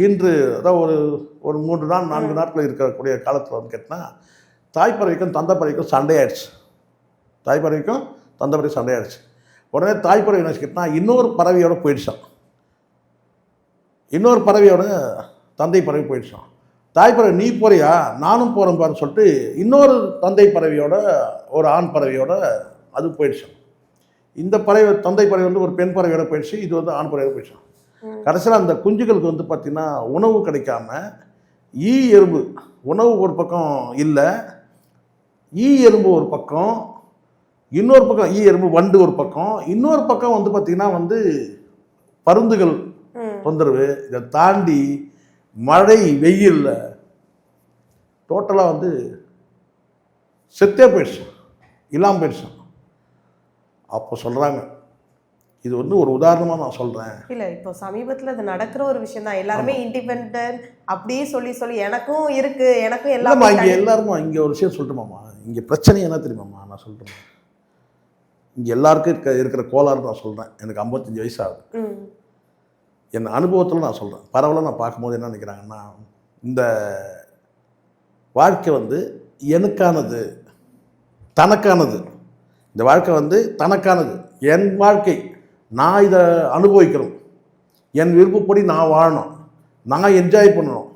ஈன்று, அதாவது ஒரு 3 நாள் 4 நாட்கள் இருக்கக்கூடிய காலத்தில் வந்து கேட்டினா, தாய் பறவைக்கும் தந்தை பறவைக்கும் சண்டையாயிடுச்சு. தாய் பறவைக்கும் தந்தை பறவை சண்டையாயிடுச்சு. உடனே தாய் பறவை என்ன கேட்டால் இன்னொரு பறவையோட போயிடுச்சான், இன்னொரு பறவையோட தந்தை பறவை போயிடுச்சான். தாய் பறவை, நீ போறியா, நானும் போகிறேன் பாருன்னு சொல்லிட்டு இன்னொரு தந்தை பறவையோட, ஒரு ஆண் பறவையோட அது போயிடுச்சான். இந்த பறவை தந்தை பறவை வந்து ஒரு பெண் பறவையோட போயிடுச்சு, இது வந்து ஆண் பறவையோட போயிடுச்சான். கடைசியில் அந்த குஞ்சுகளுக்கு வந்து பார்த்திங்கன்னா உணவு கிடைக்காம ஈ எறும்பு, உணவு ஒரு பக்கம் இல்லை, ஈ எறும்பு ஒரு பக்கம், இன்னொரு பக்கம் ஈ எறும்பு வண்டு ஒரு பக்கம், இன்னொரு பக்கம் வந்து பார்த்திங்கன்னா வந்து பருந்துகள் தொந்தரவு. இதை தாண்டி மழை வெயில்ல டோட்டலாக வந்து செத்தே போயிடுச்சு, இல்லாமல் போயிடுச்சு. அப்போ சொல்கிறாங்க, இது வந்து ஒரு உதாரணமாக நான் சொல்கிறேன். இல்லை, இப்போ சமீபத்தில் அது நடக்கிற ஒரு விஷயம் தான். எல்லாருமே இண்டிபெண்ட் அப்படியே சொல்லி எனக்கும் இருக்குது, எனக்கும் எல்லாமே. இங்கே எல்லாருமா இங்கே ஒரு விஷயம் சொல்லட்டுமாம்மா, இங்கே பிரச்சனை என்ன தெரியுமாம்மா, நான் சொல்லிட்டேன். இங்கே எல்லாருக்கும் இருக்கிற கோளாறு நான் சொல்கிறேன். எனக்கு 55 வயசு ஆகுது. என் அனுபவத்தில் நான் சொல்கிறேன். பரவாயில்ல, நான் பார்க்கும்போது என்ன நினைக்கிறாங்கன்னா, இந்த வாழ்க்கை வந்து எனக்கானது, தனக்கானது. இந்த வாழ்க்கை வந்து தனக்கானது, என் வாழ்க்கை, நான் இதை அனுபவிக்கணும், என் விருப்பப்படி நான் வாழணும், நான் என்ஜாய் பண்ணணும்,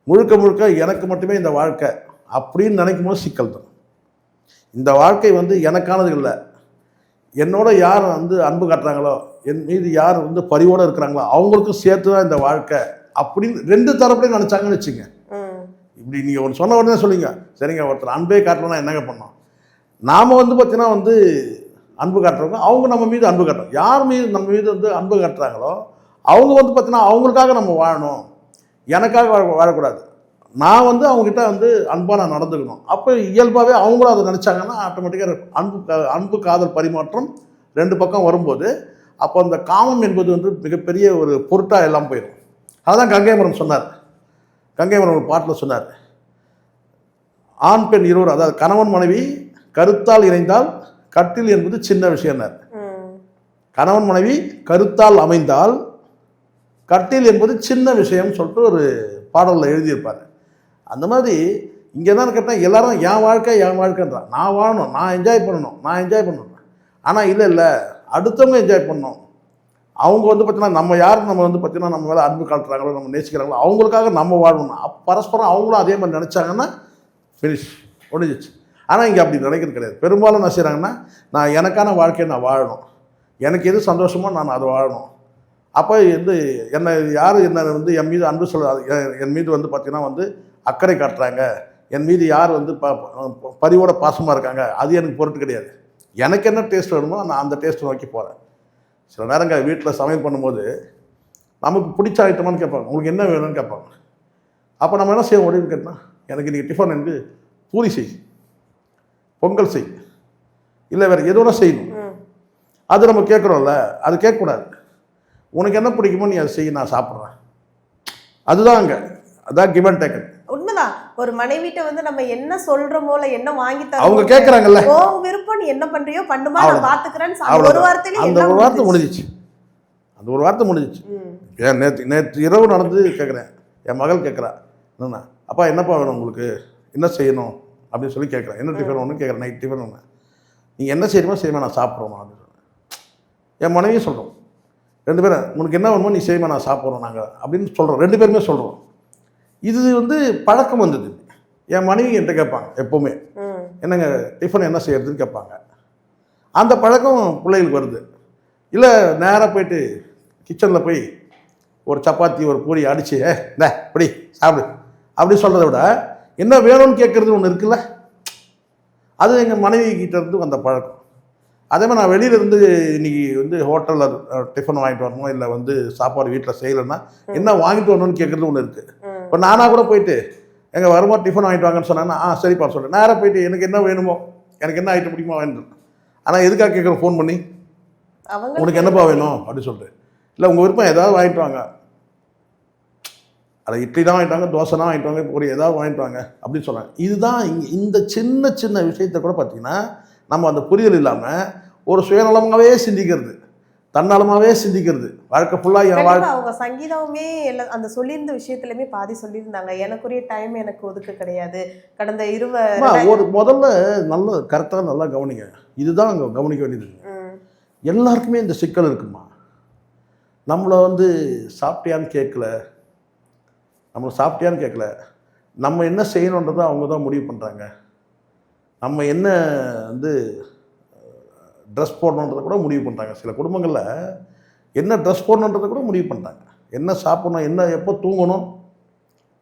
முழுக்க முழுக்க எனக்கு மட்டுமே இந்த வாழ்க்கை அப்படின்னு நினைக்கும் போது சிக்கல் தான். இந்த வாழ்க்கை வந்து எனக்கானது இல்லை, என்னோட யார் வந்து அன்பு காட்டுறாங்களோ, என் மீது யார் வந்து பரிவோடு இருக்கிறாங்களோ அவங்களுக்கும் சேர்த்து தான் இந்த வாழ்க்கை அப்படின்னு 2 தரப்புலையும் நினச்சாங்கன்னு வச்சுங்க. இப்படி நீங்கள் ஒன்று சொன்ன உடனே சொல்லுங்க, சரிங்க, ஒருத்தர் அன்பே காட்டலன்னா என்னங்க பண்ணோம். நாம் வந்து பார்த்தீங்கன்னா வந்து அன்பு காட்டுறவங்க, அவங்க நம்ம மீது அன்பு காட்டுறோம். யார் மீது நம்ம மீது வந்து அன்பு காட்டுறாங்களோ அவங்க வந்து பார்த்தீங்கன்னா அவங்களுக்காக நம்ம வாழணும், எனக்காக வாழக்கூடாது. நான் வந்து அவங்ககிட்ட வந்து அன்பாக நான் நடந்துக்கணும். அப்போ இயல்பாகவே அவங்களும் அதை நினச்சாங்கன்னா ஆட்டோமேட்டிக்காக அன்பு காதல் பரிமாற்றம் 2 பக்கம் வரும்போது அப்போ அந்த காமம் என்பது வந்து மிகப்பெரிய ஒரு பொருட்டாக எல்லாம் போயிடும். அதுதான் கங்கைமரன் சொன்னார். கங்கைமரன் ஒரு பாட்டில் சொன்னார், ஆண் பெண் இருவர், அதாவது கணவன் மனைவி கருத்தால் இணைந்தால் கட்டில் என்பது சின்ன விஷயம்னார். கணவன் மனைவி கருத்தால் அமைந்தால் கட்டில் என்பது சின்ன விஷயம் சொல்லிட்டு ஒரு பாடலில் எழுதியிருப்பார். அந்த மாதிரி இங்கே தான் கேட்டால் எல்லாரும் என் வாழ்க்கைன்றான். நான் வாழணும், நான் என்ஜாய் பண்ணணும். ஆனால் இல்லை அடுத்தவங்க என்ஜாய் பண்ணணும். அவங்க வந்து பார்த்தீங்கன்னா நம்ம யாரும் நம்ம வந்து பார்த்தீங்கன்னா நம்ம மேலே அன்பு காட்டுறாங்களோ, நம்ம நேசிக்கிறாங்களோ, அவங்களுக்காக நம்ம வாழணும். பரஸ்பரம் அவங்களும் அதே மாதிரி நினச்சாங்கன்னா ஃபினிஷ் முடிஞ்சிச்சு. ஆனால் இங்கே அப்படி நினைக்கிறது கிடையாது. பெரும்பாலும் என்ன செய்கிறாங்கன்னா, நான் எனக்கான வாழ்க்கையை நான் வாழணும், எனக்கு எது சந்தோஷமோ நான் அதை வாழணும். அப்போ வந்து என்னை யார் என்னை வந்து என் மீது அன்பு என் மீது வந்து பார்த்திங்கன்னா வந்து அக்கறை காட்டுறாங்க, என் மீது யார் வந்து பரிவோட பாசமாக இருக்காங்க, அது எனக்கு பொருட்டு கிடையாது. எனக்கு என்ன டேஸ்ட் வேணுமோ நான் அந்த டேஸ்ட்டை நோக்கி போகிறேன். சில நேரங்கள் வீட்டில் சமையல் பண்ணும்போது நமக்கு பிடிச்ச ஐட்டமானு கேட்பாங்க, உங்களுக்கு என்ன வேணும்னு கேட்பாங்க. அப்போ நம்ம என்ன செய்ய முடியும்னு கேட்டால், எனக்கு இன்றைக்கி டிஃபன் எனக்கு பூரி செய், பொங்கல் செய், இல்லை வேறு எதோட செய்யணும். அது நம்ம கேட்குறோம்ல, அது கேட்கக்கூடாது. உனக்கு என்ன பிடிக்குமோ நீ அதை செய்ய, நான் சாப்பிட்றேன். அதுதான் அங்கே, அதான் கிவ் அண்ட் டேக்கன். உண்மைதான். ஒரு மனைவிட்ட வந்து நம்ம என்ன சொல்றோமோ என்ன வாங்கி தரோம், அவங்க கேட்குறாங்கல்ல, ஓ விருப்பம், நீ என்ன பண்றியோ பண்ணுமா, நான் பாத்துக்கிறேன்னு ஒரு வார்த்தையில அந்த ஒரு வார்த்தை முடிஞ்சிச்சு. அந்த ஒரு வார்த்தை முடிஞ்சிச்சு. ஏன் நேற்று இரவு நடந்து கேட்குறேன், என் மகள் கேட்குறா, என்னண்ணா அப்பா என்னப்பா வேணும் உங்களுக்கு, என்ன செய்யணும் அப்படின்னு சொல்லி கேட்குறேன். என்ன டிஃபன் ஒன்று கேட்குறேன், நைட் டிஃபன் ஒன்று, நீங்கள் என்ன செய்யணுமோ நான் சாப்பிட்றோம் அப்படின்னு சொன்னேன். என் மனைவியும் சொல்கிறோம், 2 பேரும் உனக்கு என்ன வேணுமோ நீ செய்யுமா, நான் சாப்பிட்றோம் நாங்கள் அப்படின்னு சொல்கிறோம். 2 பேருமே சொல்கிறோம். இது வந்து பழக்கம் வந்தது. என் மனைவி என்கிட்ட கேட்பாங்க எப்போவுமே, என்னங்க டிஃபன் என்ன செய்யறதுன்னு கேட்பாங்க. அந்த பழக்கம் பிள்ளைகளுக்கு வருது. இல்லை நேராக போயிட்டு கிச்சனில் போய் ஒரு சப்பாத்தி ஒரு பூரி அடித்து இப்படி சாப்பிடு அப்படி சொல்கிறத விட என்ன வேணும்னு கேட்குறது ஒன்று இருக்குல்ல, அது எங்கள் மனைவி கிட்ட இருந்து வந்த பழக்கம். அதே மாதிரி நான் வெளியிலேருந்து இன்றைக்கி வந்து ஹோட்டலில் டிஃபன் வாங்கிட்டு வரணும், இல்லை வந்து சாப்பாடு வீட்டில் செய்யலைன்னா என்ன வாங்கிட்டு வரணும்னு கேட்குறது ஒன்று இருக்குது. இப்போ நானாக கூட போயிட்டு எங்கள் வரும்போது டிஃபன் வாங்கிட்டு வாங்கன்னு சொன்னாங்கன்னா சரிப்பா சொல்கிறேன். நேராக போயிட்டு எனக்கு என்ன வேணுமோ, எனக்கு என்ன ஐட்டம் பிடிக்குமோ வேணும். ஆனால் எதுக்காக கேட்குறேன் ஃபோன் பண்ணி, உனக்கு என்னப்பா வேணும் அப்படின்னு சொல்லிட்டு, இல்லை உங்கள் விருப்பம் ஏதாவது வாங்கிட்டு வாங்க, அதை இட்லி தான் வாங்கிட்டு வாங்க, தோசை தான் வாங்கிட்டு வாங்க, பொரி ஏதாவது வாங்கிட்டு வாங்க அப்படின்னு சொல்கிறாங்க. இதுதான் இங்கே இந்த சின்ன சின்ன விஷயத்தை கூட பார்த்திங்கன்னா நம்ம அந்த புரிதல் இல்லாமல் ஒரு சுயநலமாகவே சிந்திக்கிறது, தன்னலமாகவே சிந்திக்கிறது, வாழ்க்கை ஃபுல்லாக என் வாழ்க்கை. அவங்க சங்கீதமே அந்த சொல்லியிருந்த விஷயத்துலையுமே பாதி சொல்லியிருந்தாங்க, எனக்குரிய டைம் எனக்கு ஒதுக்க கிடையாது. கடந்த ஒரு முதல்ல நல்ல கரெக்டாக நல்லா கவனிங்க. இதுதான் அங்கே கவனிக்க வேண்டியது. எல்லாருக்குமே இந்த சிக்கல் இருக்குமா, நம்மளை வந்து சாப்பிட்டியான்னு கேட்கல, நம்ம என்ன செய்யணுன்றதை அவங்க தான் முடிவு பண்ணுறாங்க. நம்ம என்ன வந்து ட்ரெஸ் போடணுன்றதை கூட முடிவு பண்ணுறாங்க. சில குடும்பங்களில் என்ன ட்ரெஸ் போடணுன்றதை கூட முடிவு பண்ணுறாங்க, என்ன சாப்பிடணும், என்ன எப்போ தூங்கணும்,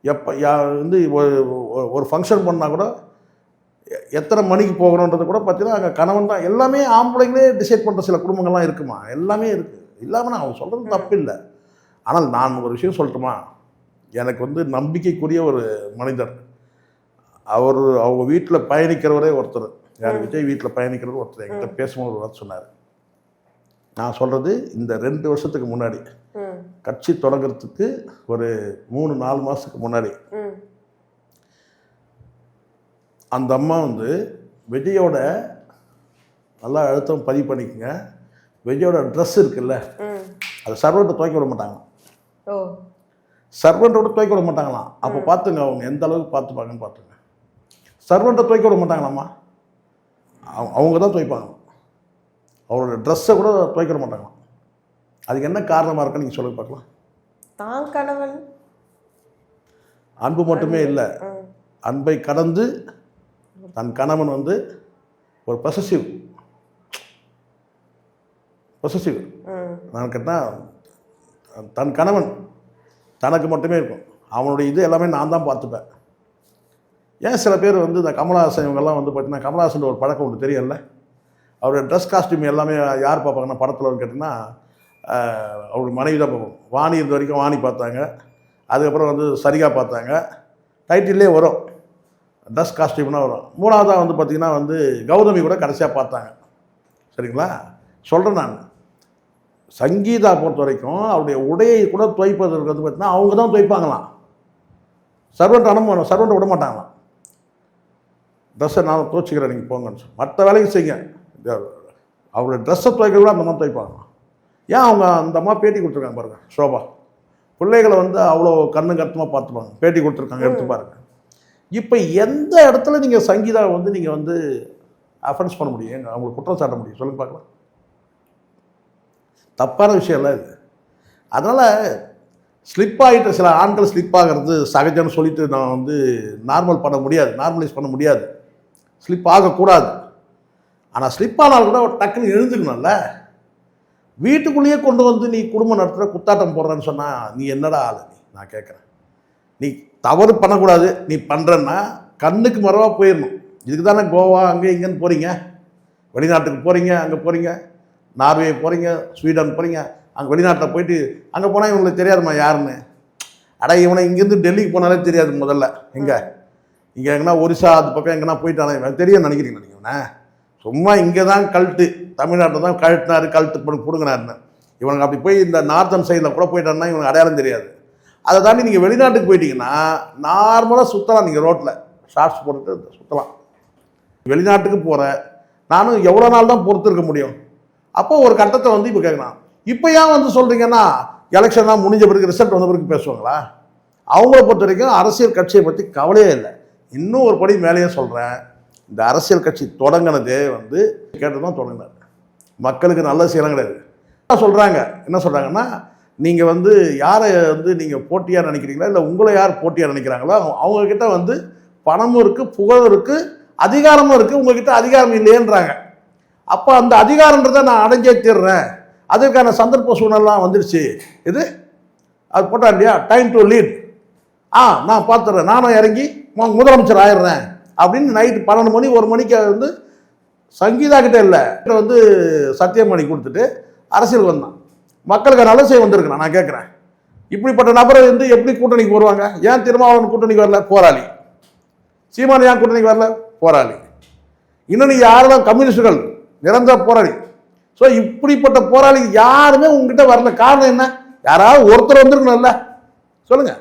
எப்போ வந்து ஒரு ஃபங்க்ஷன் பண்ணால் கூட எத்தனை மணிக்கு போகணுன்றது கூட பார்த்தீங்கன்னா அங்கே கணவன் தான். எல்லாமே ஆம்பளைங்களே டிசைட் பண்ணுற சில குடும்பங்கள்லாம் இருக்குமா, எல்லாமே இருக்குது. இல்லாமல் நான் அவங்க சொல்கிறது தப்பு இல்லை. ஆனால் நான் ஒரு விஷயம் சொல்லட்டுமா, எனக்கு வந்து நம்பிக்கைக்குரிய ஒரு மனிதர், அவங்க வீட்டில் பயணிக்கிறவரே ஒருத்தர், யார் விஜய் வீட்டில் பயணிக்கிறவர் ஒருத்தர் என்கிட்ட பேசும்போது ஒரு வார்த்தை சொன்னார். நான் சொல்கிறது இந்த 2 வருஷத்துக்கு முன்னாடி, கட்சி தொடங்கிறதுக்கு ஒரு 3-4 மாதத்துக்கு முன்னாடி, அந்த அம்மா வந்து விஜயோட நல்லா அழுத்தம் பதிவு பண்ணிக்கங்க, விஜயோட ட்ரெஸ் இருக்குல்ல அதை சர்வெண்ட்டை துவைக்க விட மாட்டாங்க, சர்வெண்ட்டோட துவைக்க விட மாட்டாங்களாம். அப்போ பார்த்துங்க அவங்க எந்த அளவுக்கு பார்த்துப்பாங்கன்னு பார்த்துங்க. சர்வெண்ட்டை துவைக்க விட மாட்டாங்களாம்மா, அவங்க தான் துவைப்பாங்க. அவரோட ட்ரெஸ்ஸை கூட துவைக்க விட மாட்டாங்களாம். அதுக்கு என்ன காரணமாக இருக்குன்னு நீங்கள் சொல்லுங்க பார்க்கலாம். தான் கணவன் அன்பு மட்டுமே இல்லை, அன்பை கடந்து தன் கணவன் வந்து ஒரு பொசசிவ் நான் கேட்டால் தன் கணவன் தனக்கு மட்டுமே இருக்கும், அவனுடைய இது எல்லாமே நான் தான் பார்த்துப்பேன். ஏன் சில பேர் வந்து இந்த கமலஹாசன் இவங்கெல்லாம் வந்து பார்த்தீங்கன்னா, கமலஹாசன் ஒரு பழக்கம் ஒன்று தெரியல, அவருடைய ட்ரெஸ் காஸ்டியூம் எல்லாமே யார் பார்ப்பாங்கன்னா படத்தில் கேட்டிங்கன்னா அவருடைய மனைவி தான் பார்ப்போம். வாணி இருந்த வரைக்கும் வாணி பார்த்தாங்க, அதுக்கப்புறம் வந்து சரிகா பார்த்தாங்க, டைட்டிலே வரும் ட்ரெஸ் காஸ்டியூம்னா வரும். 3ஆவதாக வந்து பார்த்திங்கன்னா வந்து கௌதமி கூட கடைசியாக பார்த்தாங்க. சரிங்களா, சொல்கிறேன் நான். சங்கீதா பொறுத்த வரைக்கும் அவருடைய உடையை கூட துவைப்பதற்கு வந்து பார்த்தீங்கன்னா அவங்க தான் துவைப்பாங்களாம், சர்வெண்ட் விட மாட்டாங்களாம். ட்ரெஸ்ஸை நான் துவைச்சிக்கிறேன் நீங்கள் போங்கன்னு சொல்லி மற்ற வேலைக்கு செய்யுங்க, அவருடைய ட்ரெஸ்ஸை துவைக்க கூட அந்த மாதிரி துவைப்பாங்களாம். ஏன் அவங்க அந்த அம்மா பேட்டி கொடுத்துருக்காங்க பாருங்கள், ஷோபா பிள்ளைகளை வந்து அவ்வளோ கண்ணு கருத்துமாக பார்த்துப்பாங்க, பேட்டி கொடுத்துருக்காங்க, எடுத்து பாருங்கள். இப்போ எந்த இடத்துல நீங்கள் சங்கீதா வந்து நீங்கள் வந்து அஃபென்ஸ் பண்ண முடியும், அவங்களுக்கு குற்றம் சாட்ட முடியும்? சொல்லுங்க பார்க்கலாம். தப்பான விஷயம் இல்லை இது. அதனால் ஸ்லிப் ஆகிட்ட சில ஆண்கள் ஸ்லிப் ஆகிறது சகஜம்னு சொல்லிட்டு நான் வந்து நார்மல் பண்ண முடியாது, நார்மலைஸ் பண்ண முடியாது. ஸ்லிப் ஆகக்கூடாது. ஆனால் ஸ்லிப் ஆனால் கூட டக்குன்னு எழுந்துக்கணும்ல. வீட்டுக்குள்ளேயே கொண்டு வந்து நீ குடும்பம் நடத்துகிற குத்தாட்டம் போடுறேன்னு சொன்னால் நீ என்னடா ஆளு? நான் கேட்குறேன். நீ தவறு பண்ணக்கூடாது, நீ பண்ணுறன்னா கண்ணுக்கு மரவாக போயிடணும். இதுக்கு தானே கோவா அங்கே இங்கேன்னு போகிறீங்க, வெளிநாட்டுக்கு போகிறீங்க, அங்கே போகிறீங்க, நார்வே போகிறீங்க, ஸ்வீடன் போகிறீங்க. அங்கே வெளிநாட்டில் போயிட்டு அங்கே போனால் இவங்களுக்கு தெரியாதுமா யாருன்னு. இவனை இங்கேருந்து டெல்லிக்கு போனாலே தெரியாது முதல்ல. இங்கே எங்கன்னா ஒரிசா அது பக்கம் எங்கன்னா போயிட்டானே தெரியும் நினைக்கிறீங்க இவனை? சும்மா இங்கே தான் கல்ட்டு, தமிழ்நாட்டில் தான் கழட்டினாரு, கல்ட்டு பிடுங்கினாருன்னு. இவனுக்கு அப்படி போய் இந்த நார்த்தன் சைடில் கூட போயிட்டான்னா இவனுக்கு அடையாளம் தெரியாது. அதை தாண்டி நீங்கள் வெளிநாட்டுக்கு போயிட்டீங்கன்னா நார்மலாக சுற்றலாம். நீங்கள் ரோட்டில் ஷார்ட்ஸ் போட்டுட்டு சுற்றலாம். வெளிநாட்டுக்கு போகிற நானும் எவ்வளோ நாள் தான் பொறுத்து இருக்க முடியும்? அப்போ ஒரு கட்டத்தை வந்து இப்போ கேட்கலாம். இப்போ ஏன் வந்து சொல்கிறீங்கன்னா எலெக்ஷன்லாம் முடிஞ்ச பிறகு ரிசல்ட் வந்த பிறகு பேசுவாங்களா? அவங்கள பொறுத்த வரைக்கும் அரசியல் கட்சியை பற்றி கவலையே இல்லை. இன்னும் ஒரு படி மேலேயே சொல்கிறேன், இந்த அரசியல் கட்சி தொடங்கினதே வந்து கேட்டு தான் தொடங்கினார். மக்களுக்கு நல்ல செய்யலாம் கிடையாது. சொல்கிறாங்க என்ன சொல்கிறாங்கன்னா, நீங்கள் வந்து யாரை வந்து நீங்கள் போட்டியாக நினைக்கிறீங்களா, இல்லை உங்களை யார் போட்டியாக நினைக்கிறாங்களோ அவங்கக்கிட்ட வந்து பணமும் இருக்குது, புகழும் இருக்குது, அதிகாரமும் இருக்குது, உங்ககிட்ட அதிகாரம் இல்லையேன்றாங்க. அப்போ அந்த அதிகாரன்றதை நான் அடைஞ்சே தீர்றேன், அதுக்கான சந்தர்ப்ப சூழ்நிலாம் வந்துடுச்சு. இது அது போட்டா இல்லையா, டைம் டு லீட், நான் பார்த்துறேன், நானும் இறங்கி முதலமைச்சர் ஆயிடுறேன் அப்படின்னு நைட்டு 12 மணி 1 மணிக்கு வந்து சங்கீதா கிட்டே இல்லை வந்து சத்தியமணி கொடுத்துட்டு அரசியல் வந்தான். மக்களுக்கு நல்ல செய்ய வந்திருக்கேன். நான் கேட்குறேன், இப்படிப்பட்ட நபரை வந்து எப்படி கூட்டணிக்கு வருவாங்க? ஏன் திருமாவளவன் கூட்டணிக்கு வரல? போராளி. சீமான் ஏன் கூட்டணிக்கு வரல? போராளி. இன்னும் நீ யாரெல்லாம் கம்யூனிஸ்டுகள் நிரந்தர போராளி. ஸோ இப்படிப்பட்ட போராளி யாருமே உங்ககிட்ட வரல. காரணம் என்ன? யாராவது ஒருத்தர் வந்திருக்கணும்ல, சொல்லுங்க.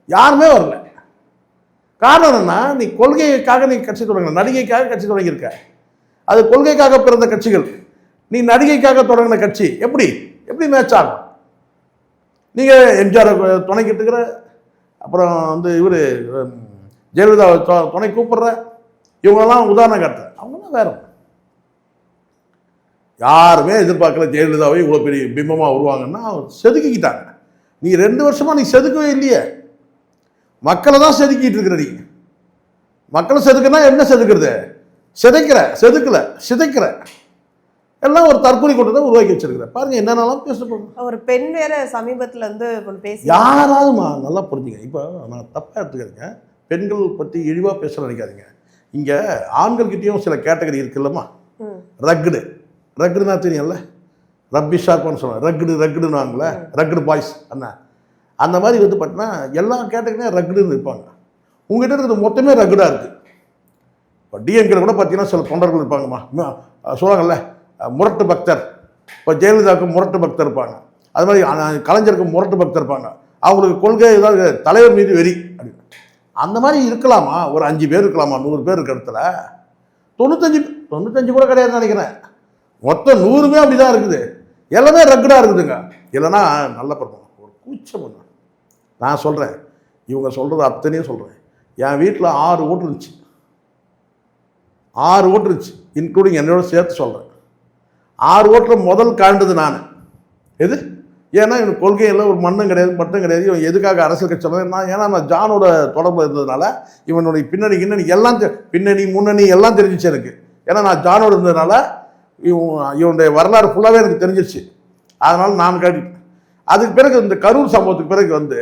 யாருமே வரல. காரணம் என்னன்னா, நீ கொள்கைக்காக நீ கட்சி தொடங்கின, நடிகைக்காக கட்சி தொடங்கியிருக்க. அது கொள்கைக்காக பிறந்த கட்சிகள். நீ நடிகைக்காக தொடங்கின கட்சி எப்படி எப்படி மேட்ச் ஆகும்? நீங்கள் எம்ஜிஆர் துணைக்கிட்டு இருக்கிற, அப்புறம் வந்து இவர் ஜெயலலிதா துணை கூப்பிடுற, இவங்களெல்லாம் உதாரணம் காட்டுற. அவங்களாம் வேற. யாருமே எதிர்பார்க்கல ஜெயலலிதாவை இவ்வளோ பெரிய பிம்பமாக வருவாங்கன்னா செதுக்கிக்கிட்டாங்க. நீ 2 வருஷமாக நீ செதுக்கவே இல்லையே. மக்களை தான் செதுக்கிட்டு இருக்கிற. நீ மக்களை செதுக்குனா என்ன செதுக்கிறது? செதுக்கல சிதைக்கிற எல்லாம் ஒரு தற்கொலை கூட்டத்தை உருவாக்கி வச்சிருக்கிற. பாருங்க என்னென்னலாம் பேசப்படும். ஒரு பெண் வேற சமீபத்தில் வந்து பேசி யாராவதுமா நல்லா புரிஞ்சுங்க. இப்போ நான் தப்பாக எடுத்துக்கிறேங்க, பெண்கள் பற்றி இழிவாக பேச நினைக்காதீங்க. இங்கே ஆண்கள்கிட்டையும் சில கேட்டகரி இருக்குல்லம்மா. ரக்குடுனா தெரியும்ல, ரப்பி ஷார்ப்பான்னு சொல்லுவாங்க. ரக்குடுன்னு வாங்கல, ரக்குடு பாய்ஸ் அண்ணா. அந்த மாதிரி வந்து பார்த்தீங்கன்னா எல்லா கேட்டகரியும் ரக்குடுன்னு இருப்பாங்க. உங்ககிட்ட இருக்கிறது மொத்தமே ரக்குடாக இருக்குது. இப்போ டிஎம்கேல கூட பார்த்தீங்கன்னா சில தொண்டர்கள் இருப்பாங்கம்மா, சொல்லுவாங்கல்ல முரட்டு பக்தர். இப்போ ஜெயலலிதாவுக்கு முரட்டு பக்தர் இருப்பாங்க, அது மாதிரி கலைஞருக்கு முரட்டு பக்தர் இருப்பாங்க. அவங்களுக்கு கொள்கை ஏதாவது தலைவர் மீது வெறி அப்படின்னு. அந்த மாதிரி இருக்கலாமா? ஒரு 5 பேர் இருக்கலாமா 100 பேர் இருக்கிற இடத்துல? 95 கூட கிடையாதுன்னு நினைக்கிறேன். மொத்தம் 100மே அப்படி தான் இருக்குது. எல்லாமே ரக்குடாக இருக்குதுங்க. இல்லைன்னா நல்ல படம் ஒரு கூச்சம் பண்ண. நான் சொல்கிறேன், இவங்க சொல்கிறது அத்தனையும் சொல்கிறேன். என் வீட்டில் 6 ஓட்டு இருந்துச்சு. 6 ஓட்டு இருந்துச்சு, இன்க்ளூடிங் என்னோட சேர்த்து சொல்கிறேன். 6 ஓட்டில் முதல் காண்டது நான். எது? ஏன்னா எனக்கு கொள்கையில் ஒரு மண்ணும் கிடையாது, பட்டும் கிடையாது. இவன் எதுக்காக அரசியல் கட்சி சொல்கிறேன் நான்? ஏன்னா நான் ஜானோட தொடர்பு இருந்ததுனால இவனுடைய பின்னணி எல்லாம் பின்னணி முன்னணி எல்லாம் தெரிஞ்சிச்சு எனக்கு. ஏன்னா நான் ஜானோடு இருந்ததுனால இவனுடைய வரலாறு ஃபுல்லாகவே எனக்கு தெரிஞ்சிச்சு. அதனால் நான் காட்டிட்டேன். அதுக்கு பிறகு இந்த கரூர் சம்பவத்துக்கு பிறகு வந்து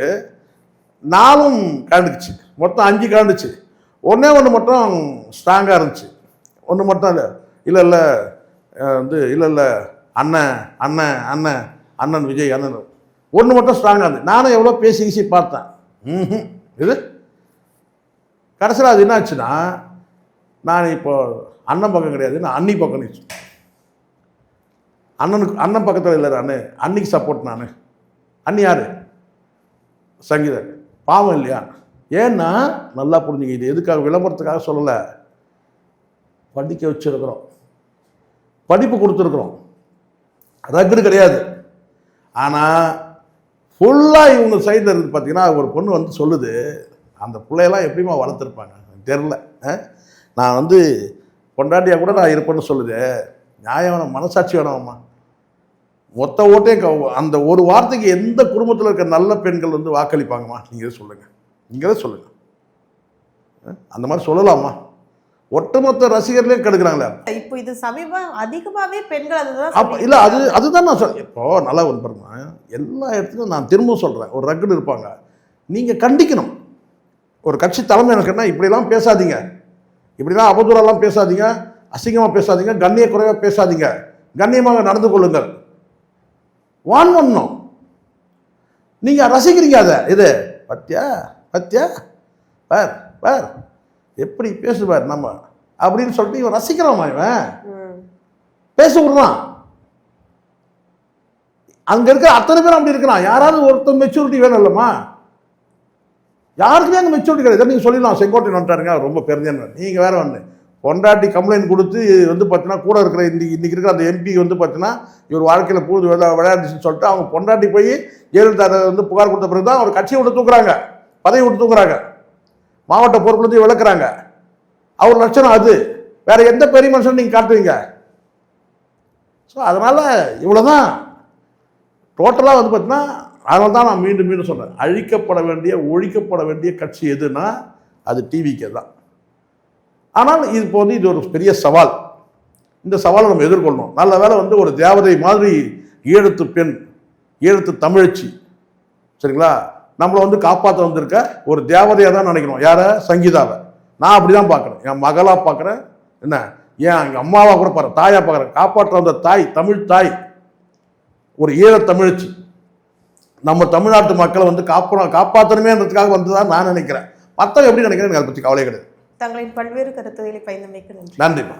4ம் காண்டுக்குச்சு. மொத்தம் 5 காண்டுச்சு. ஒன்று மட்டும் ஸ்ட்ராங்காக இருந்துச்சு. ஒன்று மட்டும் இல்லை வந்து இல்லை அண்ணன் விஜய் அண்ணன் ஒன்று மட்டும் ஸ்ட்ராங்காக இருந்துச்சு. நானும் எவ்வளோ பேசி பார்த்தேன். இது கடைசியில் அது என்ன ஆச்சுன்னா, நான் இப்போ அண்ணன் பக்கம் கிடையாது, நான் அண்ணி பக்கம் நிச்சு. அண்ணன் பக்கத்தில் இல்லை, நான் அன்னிக்கு சப்போர்ட். நான் அண்ணி யார்? சங்கீதா. பாவம் இல்லையா? ஏன்னா நல்லா புரிஞ்சுங்க, இது எதுக்காக விளம்பரத்துக்காக சொல்லலை. படிக்க வச்சுருக்கிறோம், படிப்பு கொடுத்துருக்குறோம், ரக்குடு கிடையாது. ஆனால் ஃபுல்லாக இவங்க சைடில் இருக்குது. பார்த்தீங்கன்னா ஒரு பொண்ணு வந்து சொல்லுது, அந்த பிள்ளையெல்லாம் எப்படிமா வளர்த்துருப்பாங்க, தெரில. நான் வந்து பொண்டாட்டியாக கூட நான் இருப்பேன்னு சொல்லுது, நியாயம் வேணும், மனசாட்சி வேணாம்மா. மொத்த ஓட்டையும் அந்த ஒரு வார்த்தைக்கு எந்த குடும்பத்தில் இருக்க நல்ல பெண்கள் வந்து வாக்களிப்பாங்கம்மா? நீங்களே சொல்லுங்கள், நீங்களே சொல்லுங்கள். அந்த மாதிரி சொல்லலாமா? ஒட்டுமொத்த ரசிகர்களையும் கெடுக்கிறாங்களே. இப்போ இது சமீபம் அதிகமாகவே பெண்கள் அதுதான் அப்போ இல்லை, அதுதான் நான் சொல்றேன். இப்போ நல்லா ஒன்று பாருங்க, எல்லா இடத்துலையும் நான் திரும்பவும் சொல்கிறேன், ஒரு ரக்குன்னு இருப்பாங்க. நீங்கள் கண்டிக்கணும். ஒரு கட்சி தலைமை எனக்குன்னா இப்படிலாம் பேசாதீங்க, இப்படிலாம் அவதூறெல்லாம் பேசாதீங்க, அசிங்கமாக பேசாதீங்க, கண்ணிய குறைவாக பேசாதீங்க, கண்ணியமாக நடந்து கொள்ளுங்கள், வான் பண்ணணும். நீங்கள் ரசிக்கிறீங்க அதை, இது பத்தியா பத்தியா பார் பார் எப்படி பேசுவார் நம்ம அப்படின்னு சொல்லிட்டு இவன் ரசிக்கிறாமா, இவன் பேச விடுறான். அங்க இருக்கிற அத்தனை பேரும் அப்படி இருக்கிறான். யாராவது ஒருத்தர் மெச்சூரிட்டி வேணும் இல்லைம்மா? யாருக்குமே அங்கே மெச்சூரிட்டி கிடையாது. நீங்கள் சொல்லிடலாம், செங்கோட்டையன் வந்துட்டாருங்க, ரொம்ப பெருந்தேன்னு. நீங்கள் வேற ஒன்று பொண்டாட்டி கம்ப்ளைண்ட் கொடுத்து வந்து பார்த்தீங்கன்னா கூட இருக்கிற இன்னைக்கு இருக்கிற அந்த எம்பி வந்து பார்த்தீங்கன்னா இவர் வாழ்க்கையில் பூது விளையாடுச்சுன்னு சொல்லிட்டு அவங்க பொண்டாட்டி போய் ஜெயலலிதா வந்து புகார் கொடுத்த பிறகு தான் அவர் கட்சியை விட்டு தூக்குறாங்க, பதவி விட்டு தூக்குறாங்க, மாவட்ட பொறுப்புலேருந்து விளக்குறாங்க. அவர் லட்சணம் அது. வேற எந்த பெரிய மனுஷன் நீங்கள் காட்டுவீங்க? ஸோ அதனால் இவ்வளோதான் டோட்டலாக வந்து பார்த்தீங்கன்னா. அதனால தான் நான் மீண்டும் மீண்டும் சொல்கிறேன், அழிக்கப்பட வேண்டிய ஒழிக்கப்பட வேண்டிய கட்சி எதுன்னா அது டிவிக்கே தான். ஆனால் இப்போ வந்து இது ஒரு பெரிய சவால். இந்த சவாலை நம்ம எதிர்கொள்ளணும். நல்ல வேளை வந்து ஒரு தேவதை மாதிரி ஈழத்து பெண், ஈழத்து தமிழச்சி, சரிங்களா, நம்மளை வந்து காப்பாற்ற வந்திருக்க ஒரு தேவதையாக தான் நினைக்கணும். யாரை? சங்கீதாவை. நான் அப்படி தான் பார்க்குறேன், என் மகளாக பார்க்குறேன். என்ன, ஏன் எங்கள் அம்மாவாக கூட பார்க்குறேன், தாயாக பார்க்குறேன். காப்பாற்ற வந்த தாய், தமிழ் தாய், ஒரு ஈழ தமிழச்சி. நம்ம தமிழ்நாட்டு மக்களை வந்து காப்பாற்றணுமேன்றதுக்காக வந்து தான் நான் நினைக்கிறேன். மற்றவங்க எப்படி நினைக்கிறேன் அதை பற்றி கவலையே கிடையாது. தங்களின் பல்வேறு கருத்துக்களை பயந்தமைக்கு நன்றி. நன்றிம்மா.